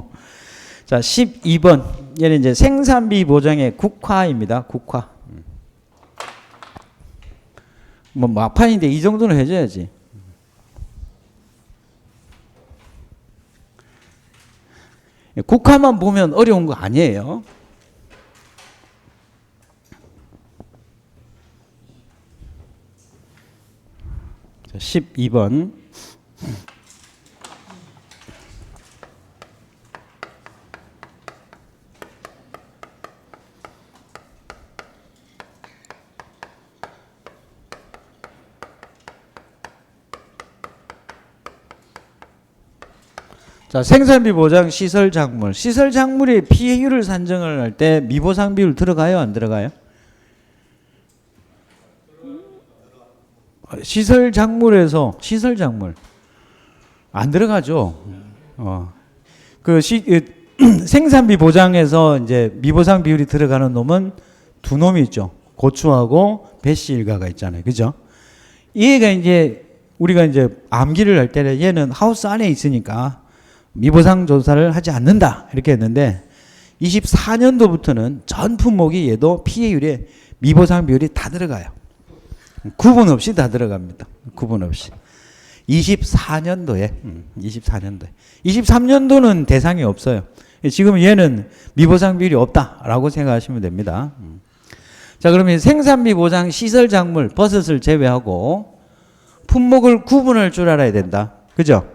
자, 12번. 얘는 이제 생산비 보장의 국화입니다. 국화. 뭐 막판인데 이 정도는 해줘야지. 국화만 보면 어려운 거 아니에요. 자, 12번. 자, 생산비 보장 시설 작물. 시설 작물의 피해율을 산정을 할 때 미보상 비율 들어가요, 안 들어가요? 시설 작물에서 시설 작물 안 들어가죠. 생산비 보장에서 이제 미보상 비율이 들어가는 놈은 두 놈이 있죠. 고추하고 배씨 일가가 있잖아요. 그죠? 얘가 이제 우리가 이제 암기를 할 때는 얘는 하우스 안에 있으니까 미보상 조사를 하지 않는다 이렇게 했는데 24년도부터는 전 품목이 얘도 피해율에 미보상 비율이 다 들어가요. 구분 없이 다 들어갑니다. 구분 없이. 24년도에 23년도는 대상이 없어요. 지금 얘는 미보상 비율이 없다라고 생각하시면 됩니다. 자, 그러면 생산비 보장 시설 작물 버섯을 제외하고 품목을 구분할 줄 알아야 된다. 그죠?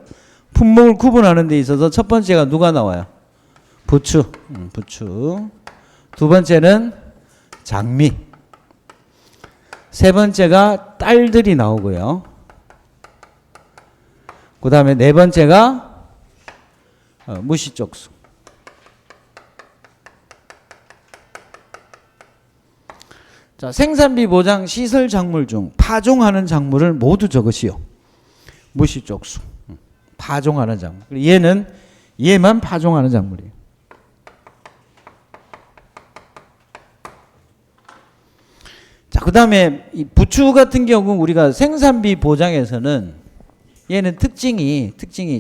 품목을 구분하는 데 있어서 첫 번째가 누가 나와요? 부추. 부추. 두 번째는 장미. 세 번째가 딸들이 나오고요. 그 다음에 네 번째가 무시쪽수. 자, 생산비 보장 시설 작물 중 파종하는 작물을 모두 적으시오. 무시쪽수. 파종하는 작물. 얘만 파종하는 작물이에요. 자, 그 다음에 이 부추 같은 경우 우리가 생산비 보장에서는 얘는 특징이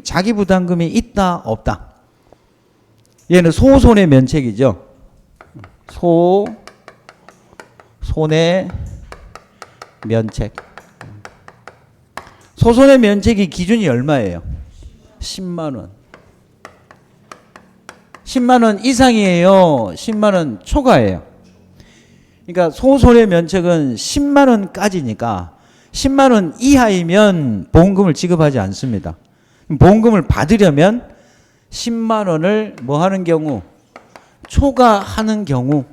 자기 부담금이 있다 없다. 얘는 소손해 면책이죠. 손해 면책. 소손해 면책이 기준이 얼마예요? 10만 원. 10만 원 이상이에요? 10만 원 초과예요? 그러니까 소손해 면책은 10만 원까지니까 10만 원 이하이면 보험금을 지급하지 않습니다. 보험금을 받으려면 10만 원을 뭐 하는 경우? 초과하는 경우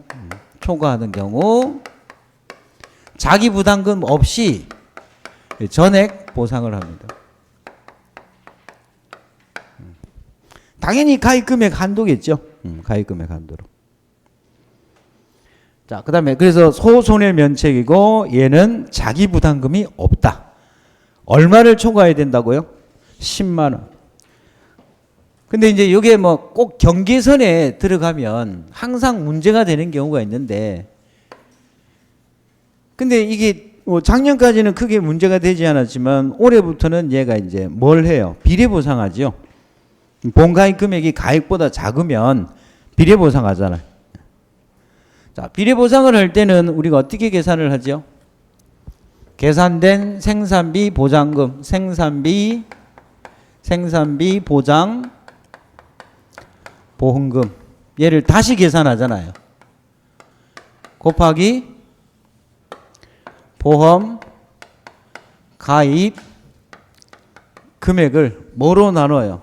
자기 부담금 없이 전액 보상을 합니다. 당연히 가입금액 한도겠죠. 가입금액 한도로. 자, 그 다음에 그래서 소손해 면책이고 얘는 자기 부담금이 없다. 얼마를 초과해야 된다고요? 10만 원. 근데 이제 이게 뭐 꼭 경계선에 들어가면 항상 문제가 되는 경우가 있는데, 근데 이게 뭐 작년까지는 크게 문제가 되지 않았지만 올해부터는 얘가 이제 뭘 해요? 비례보상하죠. 본가입 금액이 가입보다 작으면 비례보상하잖아요. 자, 비례보상을 할 때는 우리가 어떻게 계산을 하죠? 계산된 생산비 보장금, 생산비 보장 보험금, 얘를 다시 계산하잖아요. 곱하기 보험 가입 금액을 뭐로 나눠요?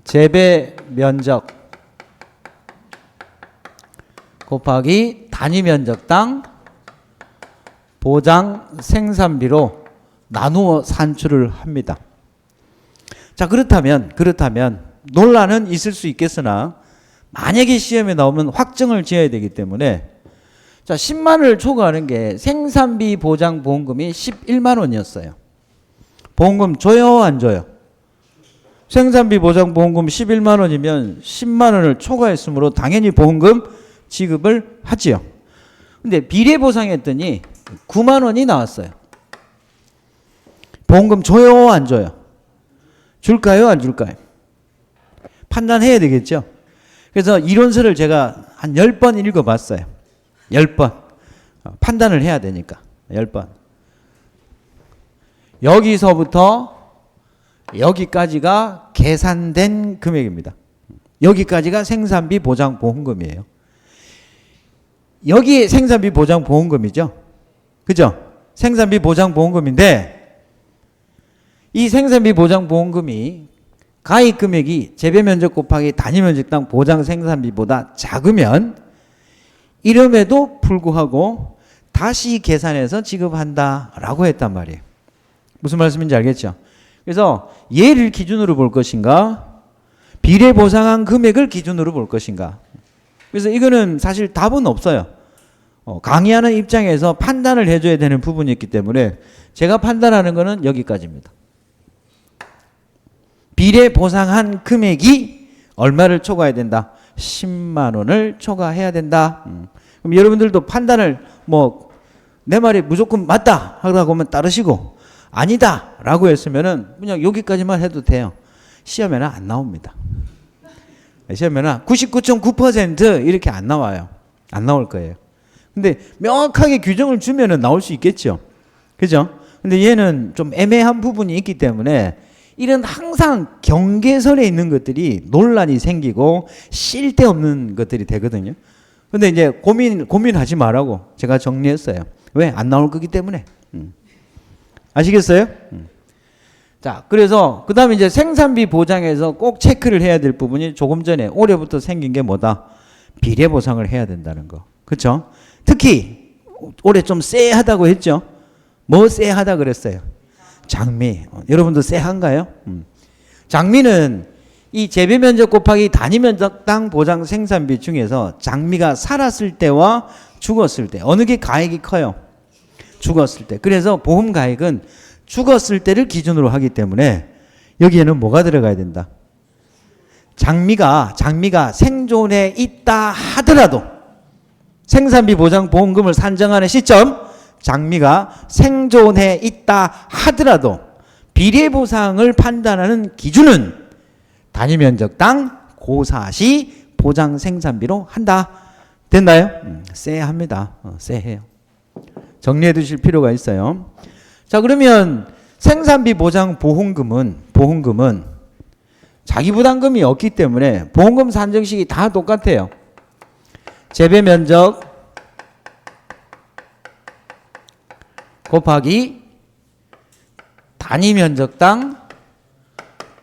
재배 면적 곱하기 단위 면적당 보장 생산비로 나누어 산출을 합니다. 자, 그렇다면 논란은 있을 수 있겠으나 만약에 시험에 나오면 확정을 지어야 되기 때문에, 자, 10만 원을 초과하는 게 생산비 보장 보험금이 11만 원이었어요. 보험금 줘요, 안 줘요? 생산비 보장 보험금 11만 원이면 10만 원을 초과했으므로 당연히 보험금 지급을 하지요. 근데 비례 보상했더니 9만 원이 나왔어요. 보험금 줘요, 안 줘요? 줄까요, 안 줄까요? 판단해야 되겠죠. 그래서 이론서를 제가 한 10번 읽어봤어요. 10번. 판단을 해야 되니까 10번. 여기서부터 여기까지가 계산된 금액입니다. 여기까지가 생산비 보장 보험금이에요. 여기 생산비 보장 보험금이죠. 그죠? 생산비 보장 보험금인데, 이 생산비 보장 보험금이 가입 금액이 재배 면적 곱하기 단위 면적당 보장 생산비보다 작으면 이름에도 불구하고 다시 계산해서 지급한다라고 했단 말이에요. 무슨 말씀인지 알겠죠? 그래서 얘를 기준으로 볼 것인가, 비례 보상한 금액을 기준으로 볼 것인가. 그래서 이거는 사실 답은 없어요. 강의하는 입장에서 판단을 해줘야 되는 부분이 있기 때문에 제가 판단하는 거는 여기까지입니다. 비례 보상한 금액이 얼마를 초과해야 된다? 10만 원을 초과해야 된다. 그럼 여러분들도 판단을 내 말이 무조건 맞다 하라고 하면 따르시고, 아니다 라고 했으면은 그냥 여기까지만 해도 돼요. 시험에는 안 나옵니다. 시험에는 99.9% 이렇게 안 나와요. 안 나올 거예요. 근데 명확하게 규정을 주면은 나올 수 있겠죠. 그죠? 근데 얘는 좀 애매한 부분이 있기 때문에 이런 항상 경계선에 있는 것들이 논란이 생기고 쓸데없는 것들이 되거든요. 근데 이제 고민하지 말라고 제가 정리했어요. 왜? 안 나올 거기 때문에. 아시겠어요? 자, 그래서 그 다음에 이제 생산비 보장에서 꼭 체크를 해야 될 부분이 조금 전에 올해부터 생긴 게 뭐다? 비례 보상을 해야 된다는 거. 그렇죠? 특히 올해 좀 쎄하다고 했죠? 뭐 쎄하다 그랬어요? 장미. 여러분도 쎄한가요? 장미는 이 재배 면적 곱하기 단위 면적당 보장 생산비 중에서 장미가 살았을 때와 죽었을 때 어느 게 가액이 커요? 죽었을 때. 그래서 보험 가액은 죽었을 때를 기준으로 하기 때문에 여기에는 뭐가 들어가야 된다? 장미가 생존해 있다 하더라도 생산비 보장 보험금을 산정하는 시점 장미가 생존해 있다 하더라도 비례 보상을 판단하는 기준은 단위 면적당 고사시 보장 생산비로 한다. 됐나요? 쎄합니다. 쎄해요. 정리해 두실 필요가 있어요. 자, 그러면 생산비 보장 보험금은 자기 부담금이 없기 때문에 보험금 산정식이 다 똑같아요. 재배 면적 곱하기 단위 면적당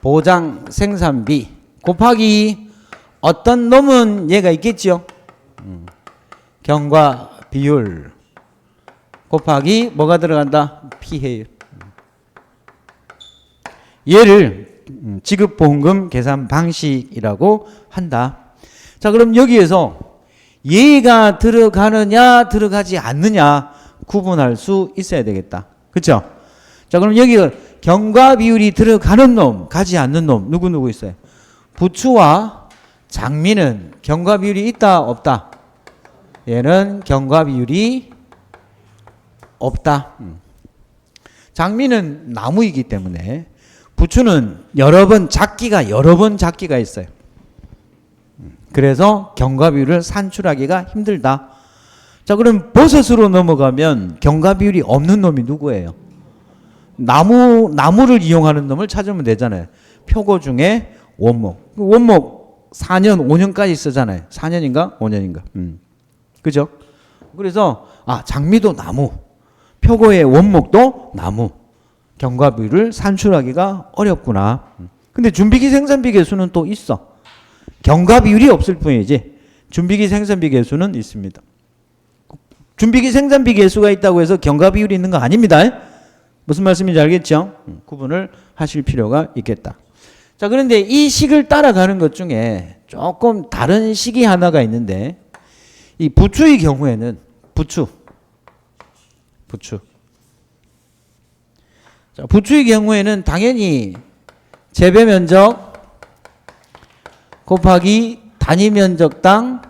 보장 생산비 곱하기 어떤 놈은 얘가 있겠죠. 경과 비율 곱하기 뭐가 들어간다? 피해율. 얘를 지급보험금 계산 방식이라고 한다. 자, 그럼 여기에서 얘가 들어가느냐 들어가지 않느냐 구분할 수 있어야 되겠다. 그렇죠? 자, 그럼 여기 경과 비율이 들어가는 놈, 가지 않는 놈 누구 있어요? 부추와 장미는 경과 비율이 있다 없다? 얘는 경과 비율이 없다. 장미는 나무이기 때문에 부추는 여러 번 작기가 있어요. 그래서 경과 비율을 산출하기가 힘들다. 자, 그럼 버섯으로 넘어가면 경과 비율이 없는 놈이 누구예요? 나무를 이용하는 놈을 찾으면 되잖아요. 표고 중에 원목. 원목 4년, 5년까지 쓰잖아요. 4년인가? 5년인가? 그죠? 그래서 장미도 나무, 표고의 원목도 나무. 경과 비율을 산출하기가 어렵구나. 근데 준비기 생산비 계수는 또 있어. 경과 비율이 없을 뿐이지 준비기 생산비 계수는 있습니다. 준비기 생산비 계수가 있다고 해서 경과 비율이 있는 거 아닙니다. 무슨 말씀인지 알겠죠? 구분을 하실 필요가 있겠다. 자, 그런데 이 식을 따라가는 것 중에 조금 다른 식이 하나가 있는데 이 부추의 경우에는 부추. 자, 부추의 경우에는 당연히 재배 면적 곱하기 단위 면적당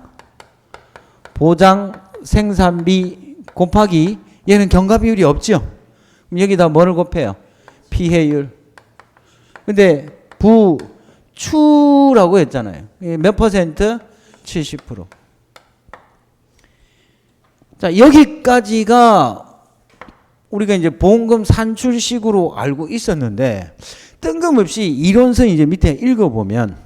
보장 생산비 곱하기 얘는 경과 비율이 없죠. 그럼 여기다 뭐를 곱해요? 피해율. 근데 부추라고 했잖아요. 몇 퍼센트? 70%. 자, 여기까지가 우리가 이제 보험금 산출식으로 알고 있었는데 뜬금없이 이론서 이제 밑에 읽어보면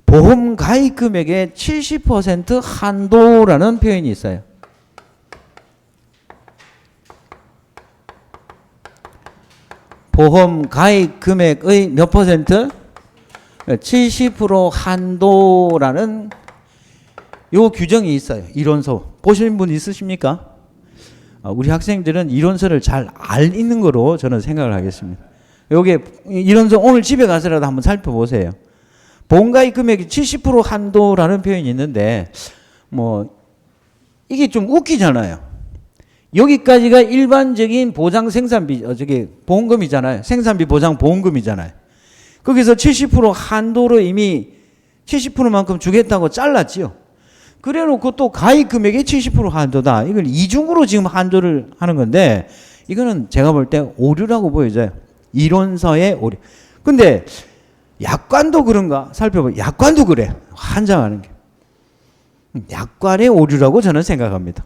보험 가입 금액의 70% 한도라는 표현이 있어요. 보험 가입 금액의 몇 퍼센트? 70% 한도라는 요 규정이 있어요. 이론서. 보신 분 있으십니까? 우리 학생들은 이론서를 잘 읽는 거로 저는 생각을 하겠습니다. 요게 이론서 오늘 집에 가서라도 한번 살펴보세요. 보험가입 금액이 70% 한도라는 표현이 있는데 뭐 이게 좀 웃기잖아요. 여기까지가 일반적인 보장 생산비 보험금이잖아요. 생산비 보장 보험금이잖아요. 거기서 70% 한도로 이미 70%만큼 주겠다고 잘랐지요. 그래 놓고 또 가입 금액이 70% 한도다. 이걸 이중으로 지금 한도를 하는 건데 이거는 제가 볼 때 오류라고 보여져요. 이론서의 오류. 근데 약관도 그런가 살펴보면 약관도 그래. 환장하는 게. 약관의 오류라고 저는 생각합니다.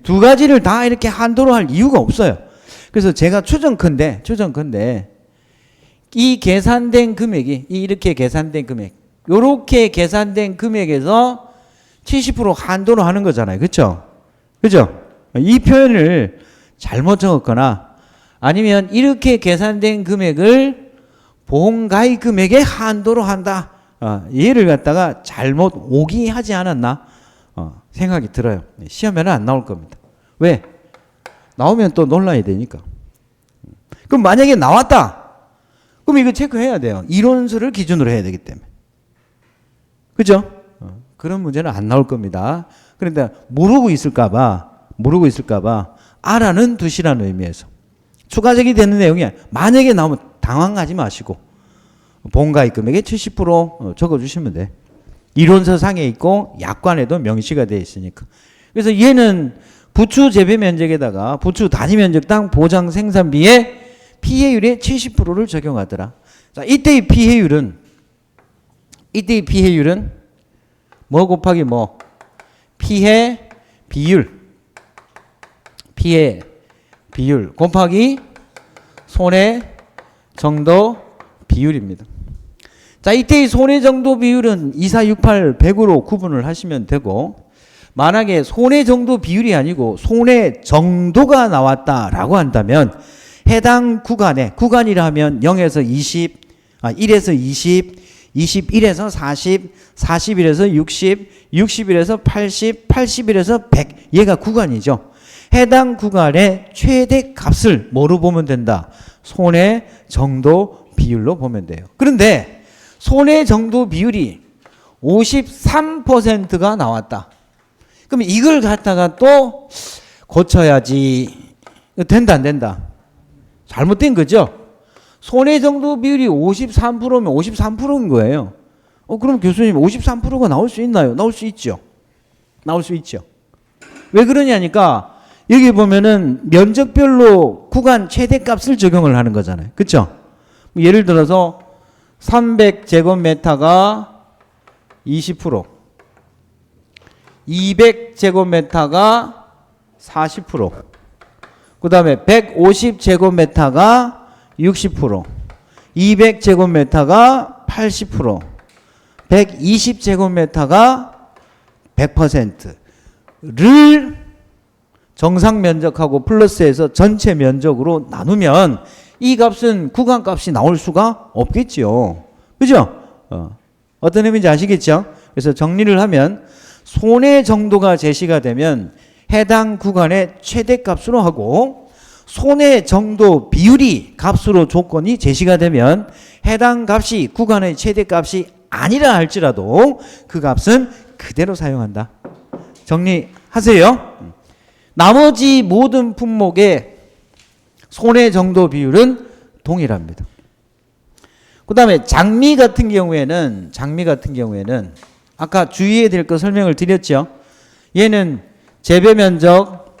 두 가지를 다 이렇게 한도로 할 이유가 없어요. 그래서 제가 추정컨대 이 계산된 금액이 이렇게 계산된 금액 요렇게 계산된 금액에서 70% 한도로 하는 거잖아요. 그렇죠? 그죠? 이 표현을 잘못 적었거나 아니면 이렇게 계산된 금액을 보험가입 금액의 한도로 한다. 얘를 갖다가 잘못 오기하지 않았나 생각이 들어요. 시험에는 안 나올 겁니다. 왜? 나오면 또 놀라야 되니까. 그럼 만약에 나왔다. 그럼 이거 체크해야 돼요. 이론수를 기준으로 해야 되기 때문에. 그죠? 그런 문제는 안 나올 겁니다. 그런데 모르고 있을까봐 알아는 두시라는 의미에서 추가적이 되는 내용이 만약에 나오면 당황하지 마시고 보험가입 금액의 70% 적어주시면 돼. 이론서상에 있고 약관에도 명시가 되어 있으니까. 그래서 얘는 부추 재배 면적에다가 부추 단위 면적당 보장 생산비의 피해율의 70%를 적용하더라. 자, 이때의 피해율은 뭐 곱하기 뭐? 피해 비율 곱하기 손해 정도 비율입니다. 자, 이때의 손해 정도 비율은 2468, 100으로 구분을 하시면 되고, 만약에 손해 정도 비율이 아니고 손해 정도가 나왔다라고 한다면 해당 구간이라 하면 0에서 20, 1에서 20, 21에서 40, 41에서 60, 61에서 80, 81에서 100 얘가 구간이죠. 해당 구간의 최대 값을 뭐로 보면 된다? 손해 정도 비율로 보면 돼요. 그런데 손해 정도 비율이 53%가 나왔다. 그럼 이걸 갖다가 또 고쳐야지. 된다 안 된다? 잘못된 거죠? 손해 정도 비율이 53%면 53%인 거예요. 그럼 교수님 53%가 나올 수 있나요? 나올 수 있죠. 왜 그러냐니까 여기 보면은 면적별로 구간 최대값을 적용을 하는 거잖아요. 그렇죠? 예를 들어서 300제곱미터가 20%, 200제곱미터가 40%, 그 다음에 150제곱미터가 60%, 200제곱미터가 80%, 120제곱미터가 100%를 정상 면적하고 플러스해서 전체 면적으로 나누면 이 값은 구간값이 나올 수가 없겠지요. 그죠? 어떤 의미인지 아시겠죠? 그래서 정리를 하면 손해 정도가 제시가 되면 해당 구간의 최대값으로 하고 손해 정도 비율이 값으로 조건이 제시가 되면 해당 값이 구간의 최대값이 아니라 할지라도 그 값은 그대로 사용한다. 정리하세요. 나머지 모든 품목의 손해 정도 비율은 동일합니다. 그 다음에 장미 같은 경우에는 아까 주의해야 될 거 설명을 드렸죠. 얘는 재배면적,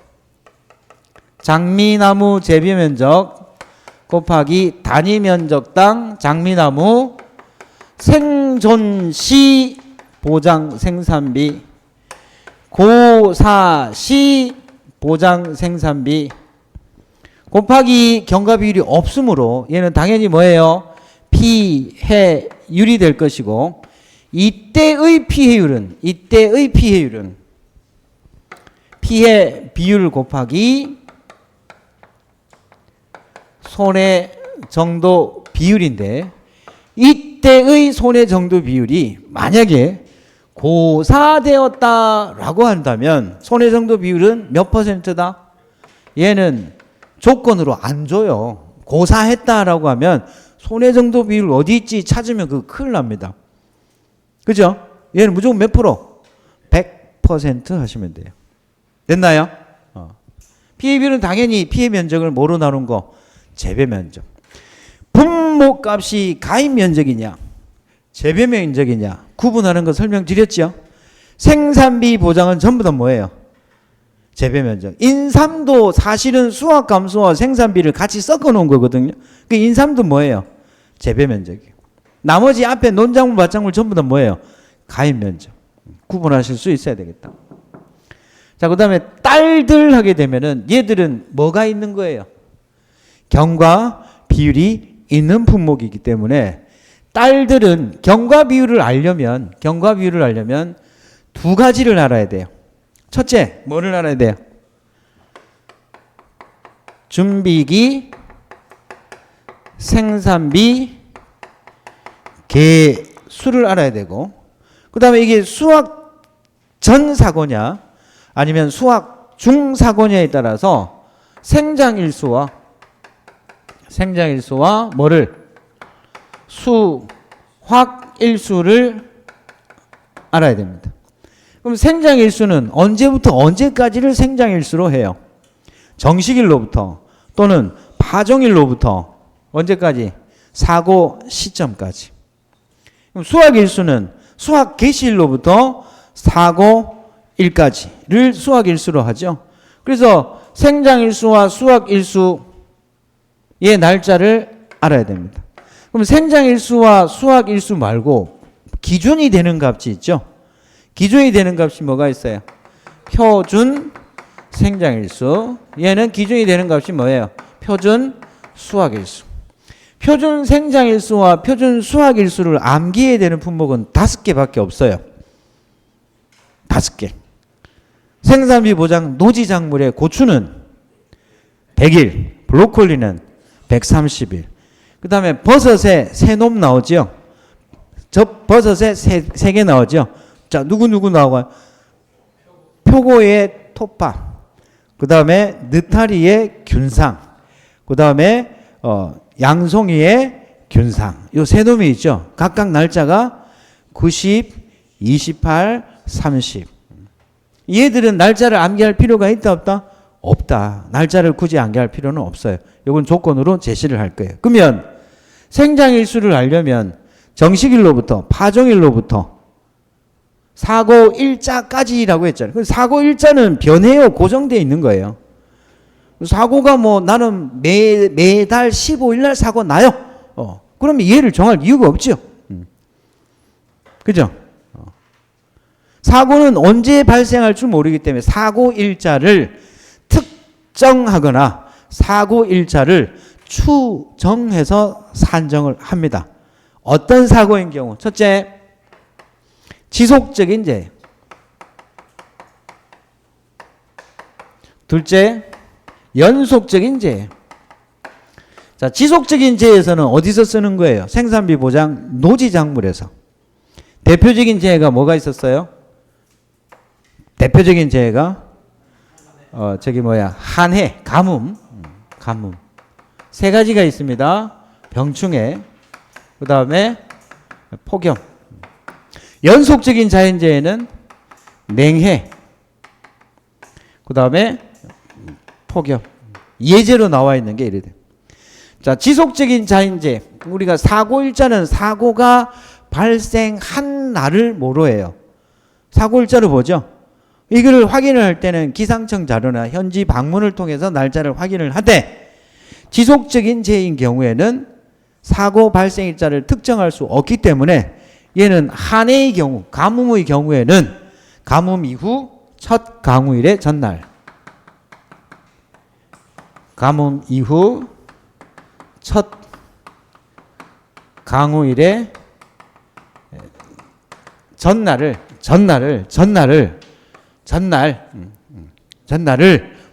장미나무 재배면적 곱하기 단위면적당 장미나무 생존시 보장 생산비, 고사시 보장 생산비 곱하기 경과비율이 없으므로 얘는 당연히 뭐예요? 피해율이 될 것이고 이때의 피해율은 피해 비율 곱하기 손해 정도 비율인데 이때의 손해 정도 비율이 만약에 고사되었다라고 한다면 손해 정도 비율은 몇 퍼센트다? 얘는 조건으로 안 줘요. 고사했다라고 하면 손해 정도 비율 어디 있지 찾으면 그거 큰일 납니다. 그죠? 얘는 무조건 몇 프로? 100% 하시면 돼요. 됐나요? 피해 비율은 당연히 피해 면적을 뭐로 나눈 거? 재배 면적. 분모값이 가입 면적이냐? 재배 면적이냐? 구분하는 거 설명드렸죠? 생산비 보장은 전부 다 뭐예요? 재배 면적. 인삼도 사실은 수확 감소와 생산비를 같이 섞어 놓은 거거든요. 그 인삼도 뭐예요? 재배 면적이에요. 나머지 앞에 논작물, 밭작물 전부 다 뭐예요? 가입 면적. 구분하실 수 있어야 되겠다. 자, 그 다음에 딸들 하게 되면은 얘들은 뭐가 있는 거예요? 경과 비율이 있는 품목이기 때문에 딸들은 경과 비율을 알려면 두 가지를 알아야 돼요. 첫째, 뭐를 알아야 돼요? 준비기, 생산비, 개수를 알아야 되고, 그 다음에 이게 수확 전 사고냐 아니면 수확 중 사고냐에 따라서 생장일수와 뭐를 수확일수를 알아야 됩니다. 그럼 생장일수는 언제부터 언제까지를 생장일수로 해요? 정식일로부터 또는 파종일로부터 언제까지? 사고 시점까지. 그럼 수확일수는 수확 개시일로부터 사고일까지를 수확일수로 하죠. 그래서 생장일수와 수확일수의 날짜를 알아야 됩니다. 그럼 생장일수와 수확일수 말고 기준이 되는 값이 있죠. 기준이 되는 값이 뭐가 있어요? 표준 생장일수. 얘는 기준이 되는 값이 뭐예요? 표준 수확일수. 표준 생장일수와 표준 수확일수를 암기해야 되는 품목은 5개밖에 없어요. 5개. 생산비 보장 노지작물의 고추는 100일, 브로콜리는 130일. 그 다음에 버섯에 새놈 나오죠. 버섯에 3개 나오죠. 자, 누구 나와요? 표고의 토파. 그 다음에 느타리의 균상. 그 다음에 양송이의 균상. 요 세 놈이 있죠. 각각 날짜가 90, 28, 30. 얘들은 날짜를 암기할 필요가 있다 없다? 없다. 날짜를 굳이 암기할 필요는 없어요. 이건 조건으로 제시를 할 거예요. 그러면 생장일수를 알려면 정식일로부터 파종일로부터 사고일자까지라고 했잖아요. 사고일자는 변해요. 고정되어 있는 거예요. 사고가 뭐 나는 매달 15일 날 사고 나요. 그러면 얘를 정할 이유가 없죠. 그죠? 사고는 언제 발생할 줄 모르기 때문에 사고일자를 특정하거나 사고일자를 추정해서 산정을 합니다. 어떤 사고인 경우? 첫째, 지속적인 재해. 둘째, 연속적인 재해. 자, 지속적인 재해에서는 어디서 쓰는 거예요? 생산비 보장 노지작물에서. 대표적인 재해가 뭐가 있었어요? 대표적인 재해가 한해, 가뭄. 3가지가 있습니다. 병충해, 그 다음에 폭염. 연속적인 자연재해는 냉해, 그 다음에 폭염. 예제로 나와 있는 게 이래 돼요. 자, 지속적인 자연재해. 우리가 사고일자는 사고가 발생한 날을 뭐로 해요? 사고일자로 보죠. 이걸 확인을 할 때는 기상청 자료나 현지 방문을 통해서 날짜를 확인을 하되, 지속적인 재해인 경우에는 사고 발생일자를 특정할 수 없기 때문에 얘는 한 해의 경우, 가뭄의 경우에는 가뭄 이후 첫 강우일의 전날, 가뭄 이후 첫 강우일의 전날을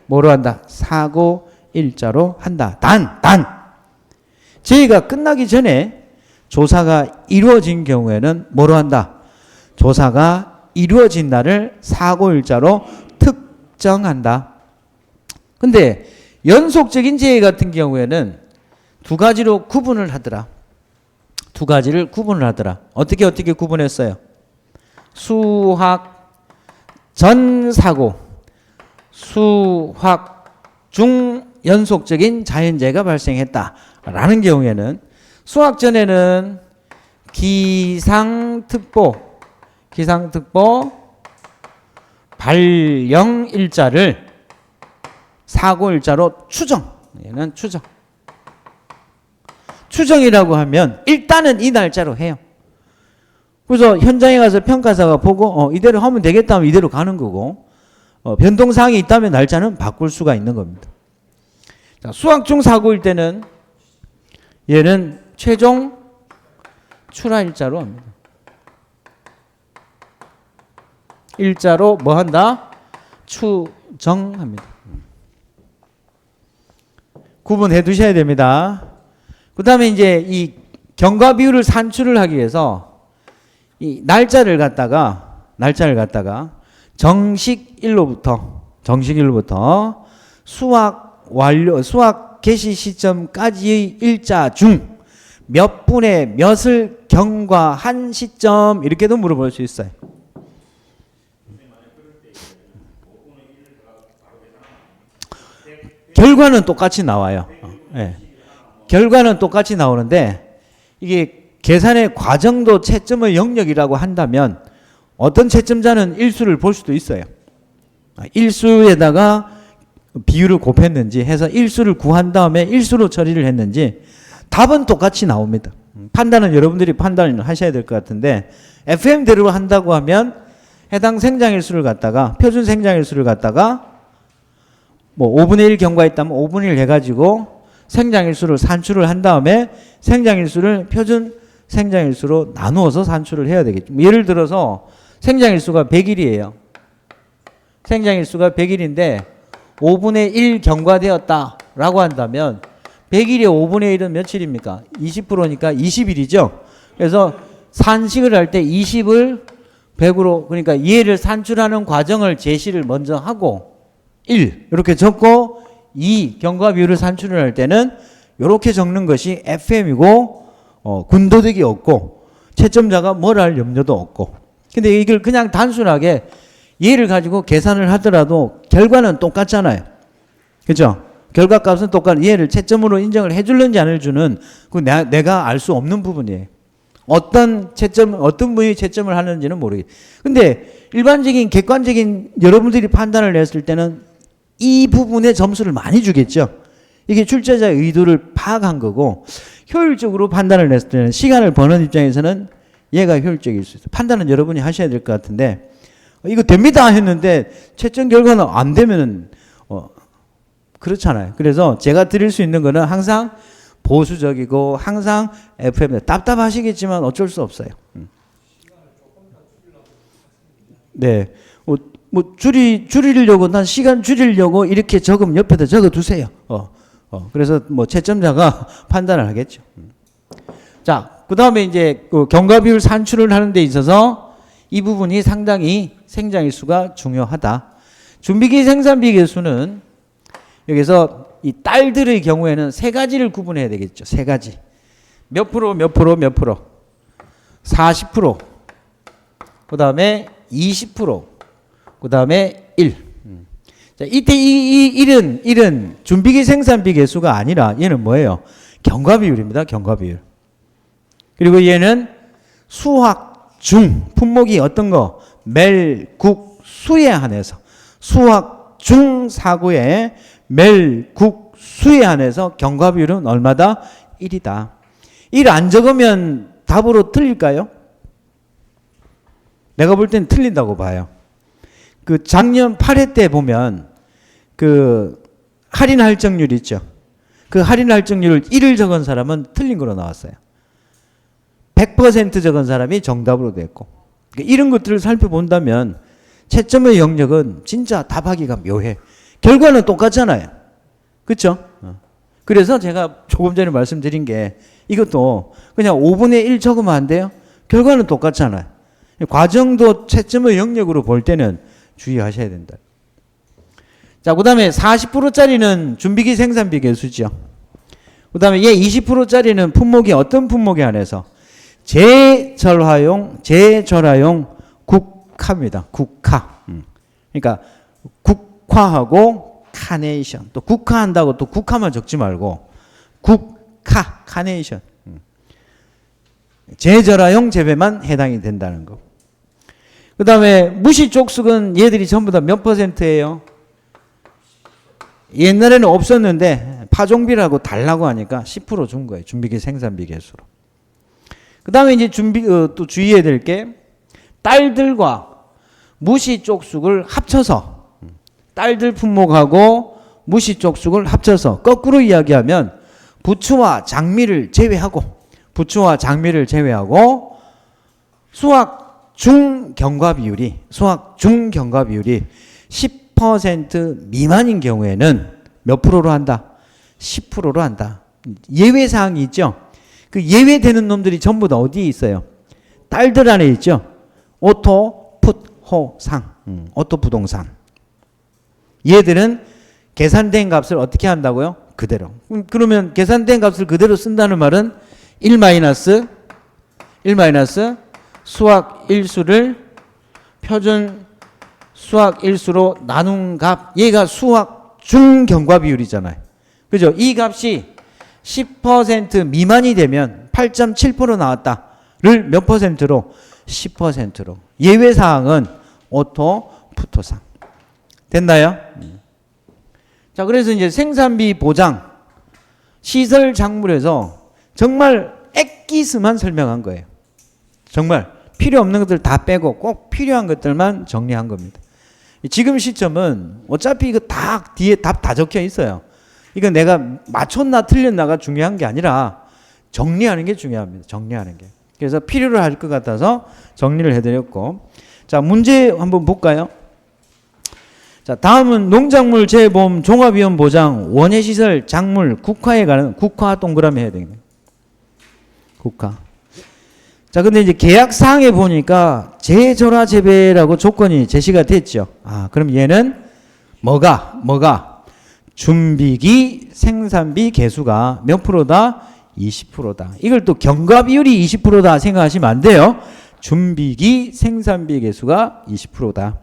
뭐로 한다? 사고 일자로 한다. 단 재해가 끝나기 전에 조사가 이루어진 경우에는 뭐로 한다? 조사가 이루어진 날을 사고 일자로 특정한다. 근데 연속적인 재해 같은 경우에는 2가지로 구분을 하더라. 2가지를 구분을 하더라. 어떻게 구분했어요? 수확 전 사고, 수확 중 연속적인 자연재해가 발생했다라는 경우에는 수확 전에는 기상특보 발령 일자를 사고 일자로 추정. 얘는 추정이라고 하면 일단은 이 날짜로 해요. 그래서 현장에 가서 평가사가 보고 이대로 하면 되겠다 하면 이대로 가는 거고 변동사항이 있다면 날짜는 바꿀 수가 있는 겁니다. 자, 수학중 사고일 때는 얘는 최종 출하일자로 합니다. 일자로 뭐 한다? 추정합니다. 구분해 두셔야 됩니다. 그 다음에 이제 이 경과 비율을 산출을 하기 위해서 이 날짜를 갖다가 정식일로부터 수학 개시 시점까지의 일자 중 몇 분의 몇을 경과한 시점 이렇게도 물어볼 수 있어요. 결과는 똑같이 나와요. 네. 결과는 똑같이 나오는데 이게 계산의 과정도 채점의 영역이라고 한다면 어떤 채점자는 일수를 볼 수도 있어요. 일수에다가 비율을 곱했는지 해서 일수를 구한 다음에 일수로 처리를 했는지 답은 똑같이 나옵니다. 판단은 여러분들이 판단을 하셔야 될 것 같은데 FM대로 한다고 하면 해당 생장일수를 갖다가 표준 생장일수를 갖다가 뭐 5분의 1 경과했다면 5분의 1 해가지고 생장일수를 산출을 한 다음에 생장일수를 표준 생장일수로 나누어서 산출을 해야 되겠죠. 예를 들어서 생장일수가 100일이에요. 생장일수가 100일인데 5분의 1 경과되었다라고 한다면 100일에 5분의 1은 며칠입니까? 20%니까 20일이죠. 그래서 산식을 할 때 20을 100으로 그러니까 얘를 산출하는 과정을 제시를 먼저 하고 1 이렇게 적고 2 경과 비율을 산출을 할 때는 이렇게 적는 것이 FM이고 군더더기 없고 채점자가 뭘 할 염려도 없고 근데 이걸 그냥 단순하게 얘를 가지고 계산을 하더라도 결과는 똑같잖아요. 그렇죠? 결과값은 똑같은 얘를 채점으로 인정을 해줄는지 안 해주는 그 내가 알 수 없는 부분이에요. 어떤 분이 채점을 하는지는 모르겠어요. 근데 일반적인 객관적인 여러분들이 판단을 했을 때는 이 부분에 점수를 많이 주겠죠. 이게 출제자의 의도를 파악한 거고 효율적으로 판단을 했을 때는 시간을 버는 입장에서는 얘가 효율적일 수 있어요. 판단은 여러분이 하셔야 될 것 같은데 이거 됩니다 했는데 채점 결과는 안 되면은 그렇잖아요. 그래서 제가 드릴 수 있는 거는 항상 보수적이고 항상 FM 답답하시겠지만 어쩔 수 없어요. 네. 뭐 줄이려고 난 시간 줄이려고 이렇게 적으면 옆에다 적어 두세요. 그래서 뭐 채점자가 판단을 하겠죠. 자, 그다음에 이제 그 경과 비율 산출을 하는 데 있어서 이 부분이 상당히 생장일수가 중요하다. 준비기 생산비 계수는 여기서 이 딸들의 경우에는 세 가지를 구분해야 되겠죠. 세 가지. 몇 프로, 몇 프로, 몇 프로. 40%. 그 다음에 20%. 그 다음에 1. 자, 이때 이 1은 준비기 생산비 계수가 아니라 얘는 뭐예요? 경과 비율입니다. 경과 비율. 그리고 얘는 수학 중 품목이 어떤 거? 멜, 국, 수에 한해서 수학 중 사고에 멜, 국, 수에 한해서 경과 비율은 얼마다? 1이다. 1 안 적으면 답으로 틀릴까요? 내가 볼 땐 틀린다고 봐요. 그 작년 8회 때 보면 그 할인 할증률 있죠. 그 할인 할증률을 1을 적은 사람은 틀린 거로 나왔어요. 100% 적은 사람이 정답으로 됐고. 그러니까 이런 것들을 살펴본다면 채점의 영역은 진짜 답하기가 묘해. 결과는 똑같잖아요. 그렇죠? 그래서 제가 조금 전에 말씀드린 게 이것도 그냥 5분의 1 적으면 안 돼요? 결과는 똑같잖아요. 과정도 채점의 영역으로 볼 때는 주의하셔야 된다. 자, 그 다음에 40%짜리는 준비기 생산비 계수죠. 그 다음에 얘 20%짜리는 품목이 어떤 품목에 한해서 재절화용 국화입니다. 국화. 그러니까 국화하고 카네이션. 또 국화한다고 또 국화만 적지 말고 국화, 카네이션. 재절화용 재배만 해당이 된다는 거. 그 다음에 무시 쪽수는 얘들이 전부 다 몇 %예요? 옛날에는 없었는데 파종비라고 달라고 하니까 10% 준 거예요. 준비기 생산비 개수로. 그 다음에 이제 또 주의해야 될 게 딸들과 무시 쪽숙을 합쳐서 딸들 품목하고 무시 쪽숙을 합쳐서 거꾸로 이야기하면 부추와 장미를 제외하고 수확 중경과 비율이 10% 미만인 경우에는 몇 프로로 한다? 10%로 한다. 예외 사항이 있죠. 그 예외되는 놈들이 전부 다 어디에 있어요? 딸들 안에 있죠. 오토, 풋, 호, 상. 오토 부동산. 얘들은 계산된 값을 어떻게 한다고요? 그대로. 그러면 계산된 값을 그대로 쓴다는 말은 1 수확 일수를 표준 수확 일수로 나눈 값. 얘가 수확 중경과 비율이잖아요. 그죠? 이 값이 10% 미만이 되면 8.7% 나왔다를 몇 퍼센트로? 10%로. 예외사항은 오토, 푸토상. 됐나요? 자, 그래서 이제 생산비 보장, 시설 작물에서 정말 액기스만 설명한 거예요. 정말 필요 없는 것들 다 빼고 꼭 필요한 것들만 정리한 겁니다. 지금 시점은 어차피 이거 다 뒤에 답 다 적혀 있어요. 이거 내가 맞췄나 틀렸나가 중요한 게 아니라 정리하는 게 중요합니다. 정리하는 게. 그래서 필요로 할 것 같아서 정리를 해드렸고, 자, 문제 한번 볼까요? 자, 다음은 농작물 재보험 종합위험 보장 원예시설 작물 국화에 관한 국화 동그라미 해야 되겠네요. 국화. 자, 근데 이제 계약 사항에 보니까 제절화 재배라고 조건이 제시가 됐죠. 아, 그럼 얘는 뭐가 준비기 생산비 개수가 몇 프로다? 20%다. 이걸 또 경과 비율이 20%다 생각하시면 안 돼요. 준비기 생산비 개수가 20%다.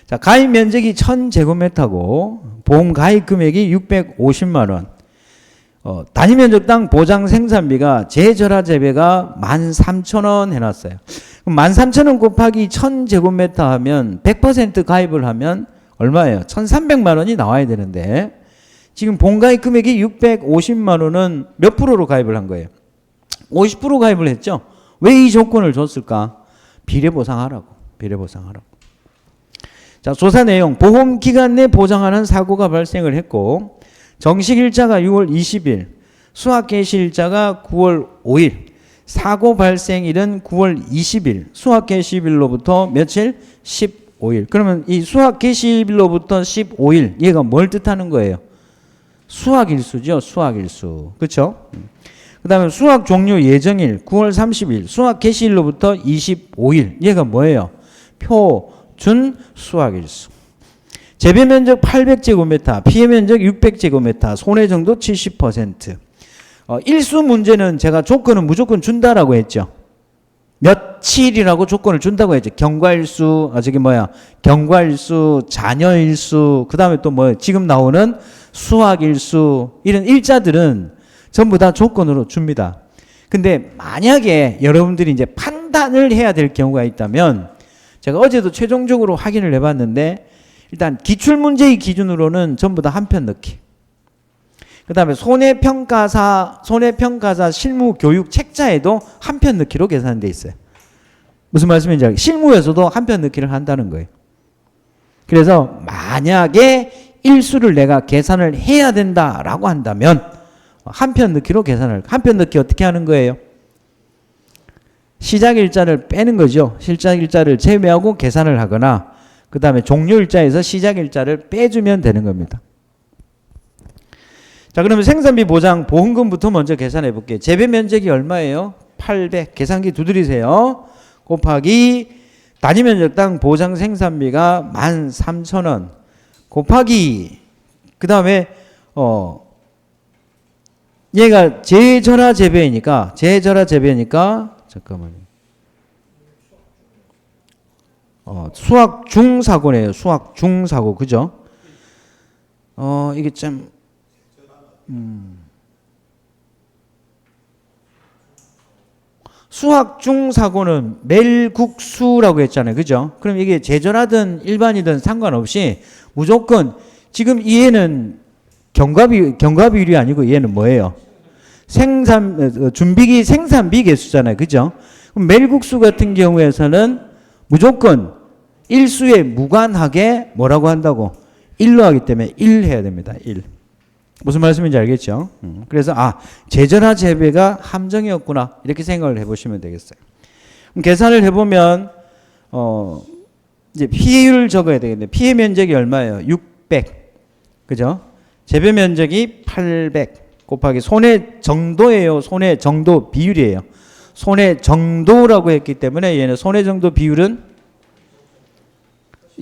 자, 가입 면적이 1000제곱미터고 보험 가입 금액이 650만 원. 단위 면적당 보장 생산비가 제절화 재배가 13,000원 해놨어요. 그럼 13,000원 곱하기 1000제곱미터 하면 100% 가입을 하면 얼마예요? 1,300만 원이 나와야 되는데 지금 본가입 금액이 650만 원은 몇 프로로 가입을 한 거예요? 50% 가입을 했죠. 왜 이 조건을 줬을까? 비례보상하라고. 자, 조사 내용. 보험 기간 내 보장하는 사고가 발생을 했고 정식 일자가 6월 20일, 수확 개시 일자가 9월 5일, 사고 발생일은 9월 20일, 수확 개시일로부터 며칠? 15일. 그러면 이 수확 개시일로부터 15일, 얘가 뭘 뜻하는 거예요? 수확일수죠. 수확일수. 그렇죠? 그 다음에 수확 종료 예정일 9월 30일, 수확 개시일로부터 25일, 얘가 뭐예요? 표준 수확일수. 재배 면적 800제곱미터, 피해 면적 600제곱미터, 손해 정도 70%. 일수 문제는 제가 조건은 무조건 준다라고 했죠. 며칠이라고 조건을 준다고 했죠. 경과일수, 경과일수, 잔여일수, 그 다음에 또 뭐 지금 나오는 수확일수, 이런 일자들은 전부 다 조건으로 줍니다. 근데 만약에 여러분들이 이제 판단을 해야 될 경우가 있다면 제가 어제도 최종적으로 확인을 해봤는데 일단 기출문제의 기준으로는 전부 다 한 편 넣기. 그 다음에 손해평가사 실무 교육 책자에도 한 편 넣기로 계산돼 있어요. 무슨 말씀인지 알겠어요? 실무에서도 한 편 넣기를 한다는 거예요. 그래서 만약에 일수를 내가 계산을 해야 된다라고 한다면 한 편 넣기로 계산을, 한 편 넣기 어떻게 하는 거예요? 시작 일자를 빼는 거죠. 시작 일자를 제외하고 계산을 하거나 그 다음에 종료 일자에서 시작 일자를 빼주면 되는 겁니다. 자, 그러면 생산비 보장 보험금부터 먼저 계산해 볼게요. 재배 면적이 얼마예요? 800. 계산기 두드리세요. 곱하기 단위 면적당 보장 생산비가 13,000원. 곱하기 그 다음에 얘가 제절화 재배니까 잠깐만요. 수확 중사고네요. 수확 중사고. 그죠? 이게 참 수확 중사고는 멜국수라고 했잖아요. 그죠? 그럼 이게 제절하든 일반이든 상관없이 무조건 지금 얘는 경과비율이 아니고 얘는 뭐예요? 준비기 생산비 개수잖아요. 그죠? 그럼 멜국수 같은 경우에서는 무조건 일수에 무관하게 뭐라고 한다고? 1로 하기 때문에 1 해야 됩니다. 1. 무슨 말씀인지 알겠죠? 그래서 제절화 재배가 함정이었구나 이렇게 생각을 해보시면 되겠어요. 그럼 계산을 해보면 이제 피해율을 적어야 되겠네. 피해 면적이 얼마예요? 600. 그죠? 재배 면적이 800 곱하기 손해 정도예요. 손해 정도 비율이에요. 손해 정도라고 했기 때문에 얘는 손해 정도 비율은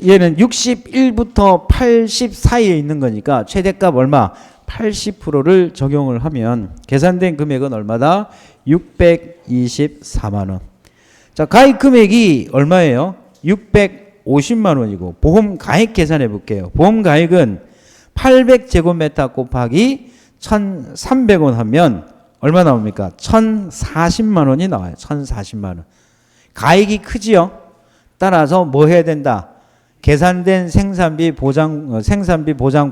얘는 61부터 80 사이에 있는 거니까 최대값 얼마? 80%를 적용을 하면 계산된 금액은 얼마다? 624만 원. 자, 가입 금액이 얼마예요? 650만 원이고 보험 가입 계산해 볼게요. 보험 가입은 800제곱미터 곱하기 1,300원 하면 얼마 나옵니까? 1,040만 원이 나와요. 1,040만 원. 가입이 크지요? 따라서 뭐 해야 된다? 계산된 생산비 보장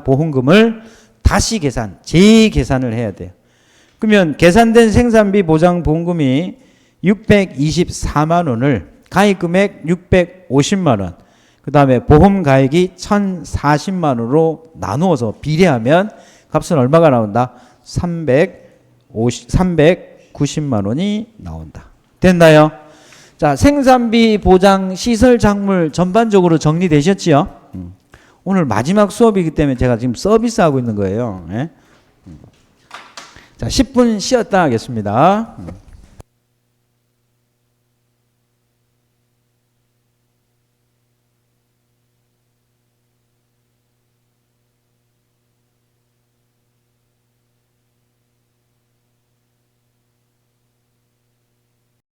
보험금을 다시 재계산을 해야 돼요. 그러면 계산된 생산비 보장 보험금이 624만 원을 가입 금액 650만 원, 그 다음에 보험 가입이 1,040만 원으로 나누어서 비례하면 값은 얼마가 나온다? 390만 원이 나온다. 됐나요? 자, 생산비 보장 시설 작물 전반적으로 정리되셨지요? 오늘 마지막 수업이기 때문에 제가 지금 서비스하고 있는 거예요. 예? 자, 10분 쉬었다 하겠습니다.